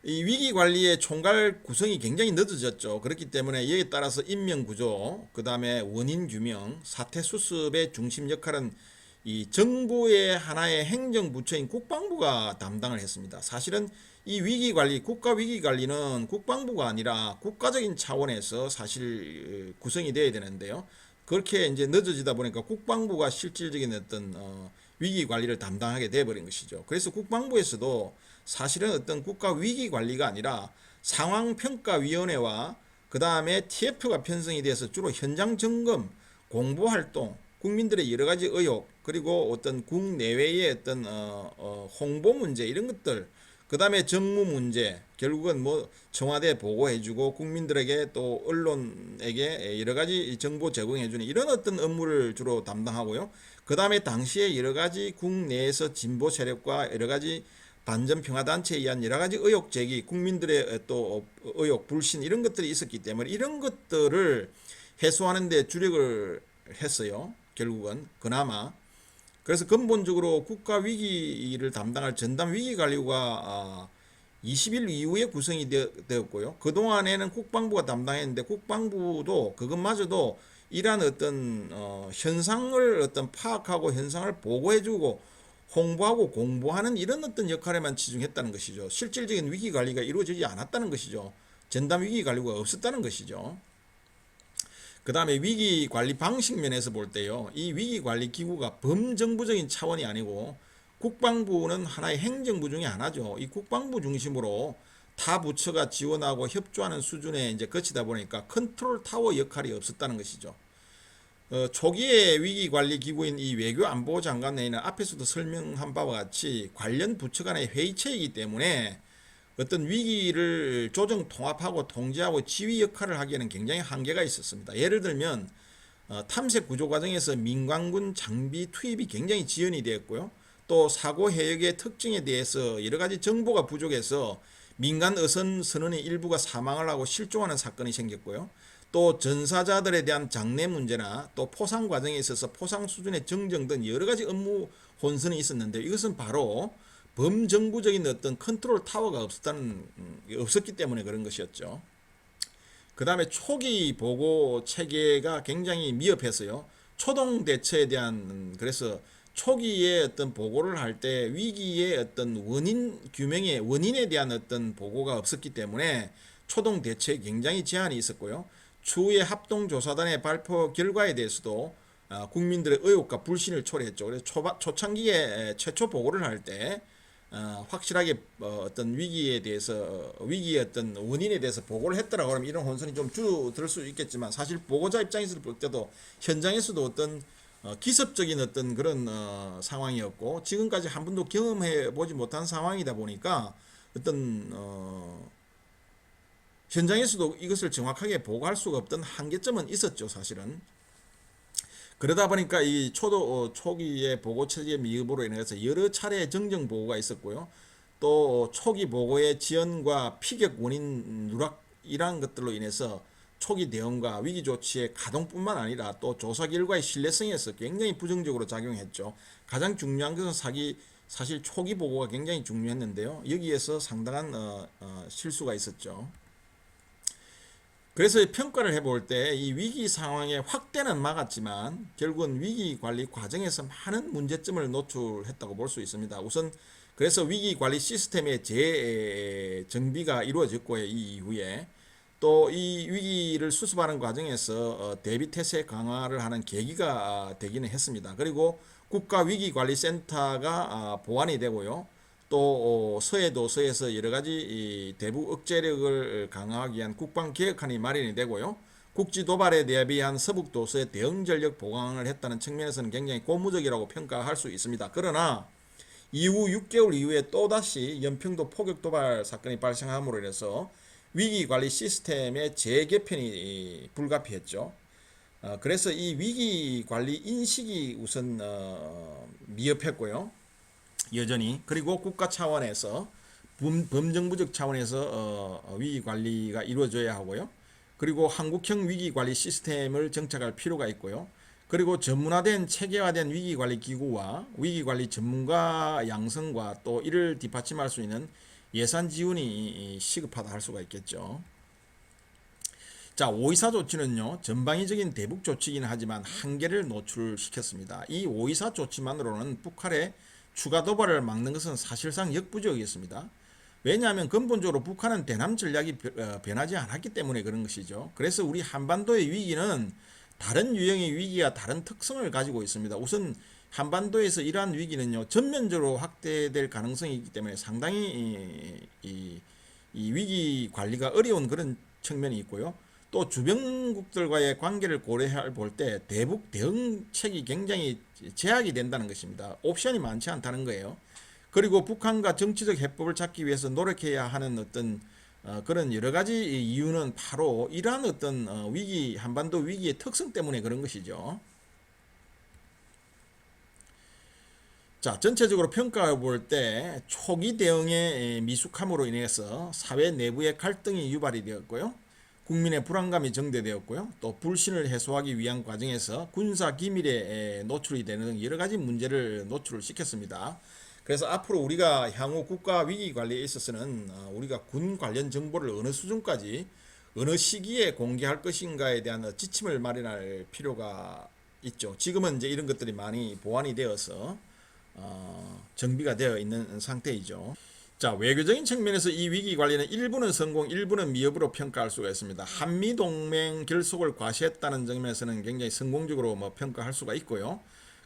이 위기관리의 총괄 구성이 굉장히 늦어졌죠. 그렇기 때문에 여기에 따라서 인명구조, 그 다음에 원인규명, 사태 수습의 중심 역할은 이 정부의 하나의 행정부처인 국방부가 담당을 했습니다. 사실은 이 위기관리, 국가위기관리는 국방부가 아니라 국가적인 차원에서 사실 구성이 돼야 되는데요. 그렇게 이제 늦어지다 보니까 국방부가 실질적인 어떤 위기관리를 담당하게 돼버린 것이죠. 그래서 국방부에서도 사실은 어떤 국가위기관리가 아니라 상황평가위원회와 그 다음에 TF가 편성이 돼서 주로 현장 점검, 공보활동, 국민들의 여러 가지 의혹, 그리고 어떤 국내외의 어떤 홍보 문제, 이런 것들, 그 다음에 정무 문제, 결국은 뭐 청와대 보고해주고 국민들에게 또 언론에게 여러 가지 정보 제공해주는 이런 어떤 업무를 주로 담당하고요. 그 다음에 당시에 여러 가지 국내에서 진보 세력과 여러 가지 반전평화단체에 의한 여러 가지 의혹 제기, 국민들의 또 의혹, 불신, 이런 것들이 있었기 때문에 이런 것들을 해소하는 데 주력을 했어요. 결국은 그나마. 그래서 근본적으로 국가 위기를 담당할 전담 위기관리가 20일 이후에 구성이 되었고요. 그동안에는 국방부가 담당했는데 국방부도 그것마저도 이러한 어떤 현상을 어떤 파악하고 현상을 보고해주고 홍보하고 공부하는 이런 어떤 역할에만 치중했다는 것이죠. 실질적인 위기관리가 이루어지지 않았다는 것이죠. 전담 위기관리가 없었다는 것이죠. 그 다음에 위기관리 방식 면에서 볼 때요, 이 위기관리 기구가 범정부적인 차원이 아니고 국방부는 하나의 행정부 중에 하나죠. 이 국방부 중심으로 타 부처가 지원하고 협조하는 수준에 이제 거치다 보니까 컨트롤 타워 역할이 없었다는 것이죠. 초기에 위기관리 기구인 이 외교안보장관회의는 앞에서도 설명한 바와 같이 관련 부처 간의 회의체이기 때문에 어떤 위기를 조정 통합하고 통제하고 지휘 역할을 하기에는 굉장히 한계가 있었습니다. 예를 들면 탐색 구조 과정에서 민간군 장비 투입이 굉장히 지연이 되었고요. 또 사고 해역의 특징에 대해서 여러 가지 정보가 부족해서 민간 어선 선원의 일부가 사망을 하고 실종하는 사건이 생겼고요. 또 전사자들에 대한 장례 문제나 또 포상 과정에 있어서 포상 수준의 정정 등 여러 가지 업무 혼선이 있었는데, 이것은 바로 범정부적인 어떤 컨트롤 타워가 없었기 때문에 그런 것이었죠. 그 다음에 초기 보고 체계가 굉장히 미흡해서요. 초동 대처에 대한, 그래서 초기에 어떤 보고를 할 때 위기의 어떤 원인 규명의 원인에 대한 어떤 보고가 없었기 때문에 초동 대처에 굉장히 제한이 있었고요. 추후에 합동조사단의 발표 결과에 대해서도 국민들의 의혹과 불신을 초래했죠. 그래서 초창기에 최초 보고를 할 때 확실하게 어떤 위기에 대해서 위기의 어떤 원인에 대해서 보고를 했더라 그러면 이런 혼선이 좀 줄어들 수 있겠지만, 사실 보고자 입장에서 볼 때도 현장에서도 어떤 기습적인 어떤 그런 상황이었고 지금까지 한 번도 경험해 보지 못한 상황이다 보니까 어떤 현장에서도 이것을 정확하게 보고할 수가 없던 한계점은 있었죠, 사실은. 그러다 보니까 이 초기의 보고 체계 미흡으로 인해서 여러 차례 정정 보고가 있었고요. 또 초기 보고의 지연과 피격 원인 누락 이러한 것들로 인해서 초기 대응과 위기 조치의 가동뿐만 아니라 또 조사 결과의 신뢰성에서 굉장히 부정적으로 작용했죠. 가장 중요한 것은 사실 초기 보고가 굉장히 중요했는데요. 여기에서 상당한 실수가 있었죠. 그래서 평가를 해볼 때 이 위기 상황의 확대는 막았지만 결국은 위기 관리 과정에서 많은 문제점을 노출했다고 볼 수 있습니다. 우선 그래서 위기 관리 시스템의 재정비가 이루어졌고요. 이 이후에 또 이 위기를 수습하는 과정에서 대비 태세 강화를 하는 계기가 되기는 했습니다. 그리고 국가위기관리센터가 보완이 되고요. 또 서해도 서에서 여러 가지 대북 억제력을 강화하기 위한 국방개혁안이 마련이 되고요. 국지 도발에 대비한 서북도서의 대응 전력 보강을 했다는 측면에서는 굉장히 고무적이라고 평가할 수 있습니다. 그러나 이후 6개월 이후에 또다시 연평도 포격 도발 사건이 발생함으로 인해서 위기관리 시스템의 재개편이 불가피했죠. 그래서 이 위기관리 인식이 우선 미흡했고요. 여전히. 그리고 국가 차원에서 범정부적 차원에서 위기관리가 이루어져야 하고요. 그리고 한국형 위기관리 시스템을 정착할 필요가 있고요. 그리고 전문화된 체계화된 위기관리 기구와 위기관리 전문가 양성과 또 이를 뒷받침할 수 있는 예산 지원이 시급하다 할 수가 있겠죠. 자, 524 조치는요, 전방위적인 대북 조치이긴 하지만 한계를 노출시켰습니다. 이 524 조치만으로는 북한의 추가 도발을 막는 것은 사실상 역부족이었습니다. 왜냐하면 근본적으로 북한은 대남 전략이 변하지 않았기 때문에 그런 것이죠. 그래서 우리 한반도의 위기는 다른 유형의 위기와 다른 특성을 가지고 있습니다. 우선 한반도에서 이러한 위기는요, 전면적으로 확대될 가능성이 있기 때문에 상당히 이 위기 관리가 어려운 그런 측면이 있고요. 또 주변국들과의 관계를 고려해 볼 때 대북 대응책이 굉장히 제약이 된다는 것입니다. 옵션이 많지 않다는 거예요. 그리고 북한과 정치적 해법을 찾기 위해서 노력해야 하는 어떤 그런 여러 가지 이유는 바로 이러한 어떤 한반도 위기의 특성 때문에 그런 것이죠. 자, 전체적으로 평가해 볼 때 초기 대응의 미숙함으로 인해서 사회 내부의 갈등이 유발이 되었고요. 국민의 불안감이 정대되었고요. 또 불신을 해소하기 위한 과정에서 군사 기밀에 노출이 되는 등 여러 가지 문제를 노출을 시켰습니다. 그래서 앞으로 우리가 향후 국가 위기 관리에 있어서는 우리가 군 관련 정보를 어느 수준까지 어느 시기에 공개할 것인가에 대한 지침을 마련할 필요가 있죠. 지금은 이제 이런 것들이 많이 보완이 되어서 정비가 되어 있는 상태이죠. 자, 외교적인 측면에서 이 위기 관리는 일부는 성공, 일부는 미흡으로 평가할 수가 있습니다. 한미동맹 결속을 과시했다는 점에서는 굉장히 성공적으로 평가할 수가 있고요.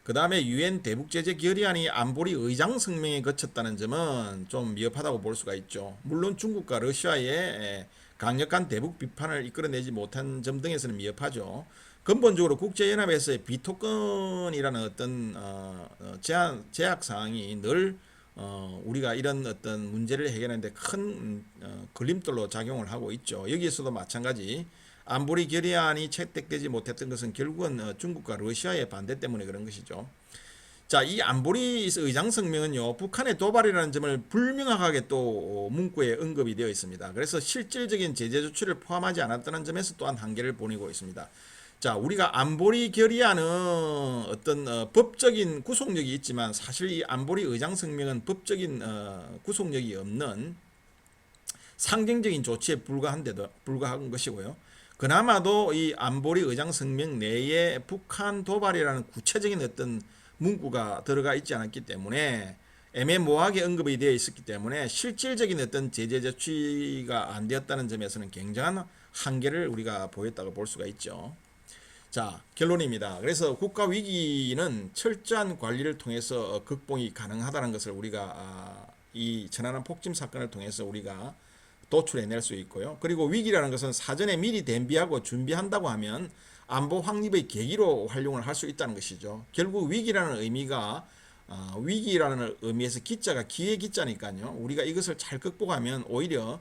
그 다음에 유엔 대북제재 결의안이 안보리 의장 성명에 거쳤다는 점은 좀 미흡하다고 볼 수가 있죠. 물론 중국과 러시아의 강력한 대북 비판을 이끌어내지 못한 점 등에서는 미흡하죠. 근본적으로 국제연합에서의 비토권이라는 어떤 제약 사항이 늘 우리가 이런 어떤 문제를 해결하는데 큰 걸림돌로 작용을 하고 있죠. 여기에서도 마찬가지 안보리 결의안이 채택되지 못했던 것은 결국은 중국과 러시아의 반대 때문에 그런 것이죠. 자, 이 안보리 의장 성명은요, 북한의 도발이라는 점을 불명확하게 또 문구에 언급이 되어 있습니다. 그래서 실질적인 제재 조치를 포함하지 않았다는 점에서 또한 한계를 보이고 있습니다. 자, 우리가 안보리 결의안은 어떤 법적인 구속력이 있지만 사실 이 안보리 의장 성명은 법적인 구속력이 없는 상징적인 조치에 불과한 것이고요. 그나마도 이 안보리 의장 성명 내에 북한 도발이라는 구체적인 어떤 문구가 들어가 있지 않았기 때문에 애매모호하게 언급이 되어 있었기 때문에 실질적인 어떤 제재 조치가 안 되었다는 점에서는 굉장한 한계를 우리가 보였다고 볼 수가 있죠. 자, 결론입니다. 그래서 국가 위기는 철저한 관리를 통해서 극복이 가능하다는 것을 우리가 이 천안함 폭침 사건을 통해서 우리가 도출해낼 수 있고요. 그리고 위기라는 것은 사전에 미리 대비하고 준비한다고 하면 안보 확립의 계기로 활용을 할 수 있다는 것이죠. 결국 위기라는 의미가 위기라는 의미에서 기자가 기회 기자니까요. 우리가 이것을 잘 극복하면 오히려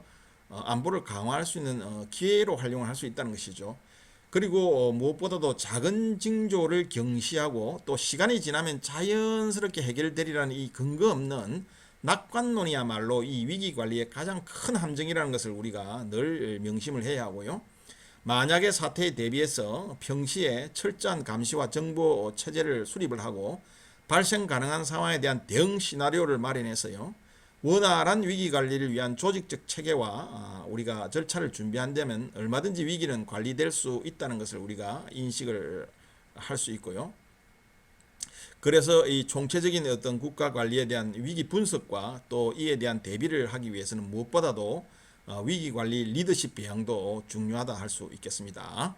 안보를 강화할 수 있는 기회로 활용을 할 수 있다는 것이죠. 그리고 무엇보다도 작은 징조를 경시하고 또 시간이 지나면 자연스럽게 해결되리라는 이 근거 없는 낙관론이야말로 이 위기 관리의 가장 큰 함정이라는 것을 우리가 늘 명심을 해야 하고요. 만약의 사태에 대비해서 평시에 철저한 감시와 정보 체제를 수립을 하고 발생 가능한 상황에 대한 대응 시나리오를 마련해서요. 원활한 위기 관리를 위한 조직적 체계와 우리가 절차를 준비한다면 얼마든지 위기는 관리될 수 있다는 것을 우리가 인식을 할 수 있고요. 그래서 이 총체적인 어떤 국가 관리에 대한 위기 분석과 또 이에 대한 대비를 하기 위해서는 무엇보다도 위기 관리 리더십 배양도 중요하다 할 수 있겠습니다.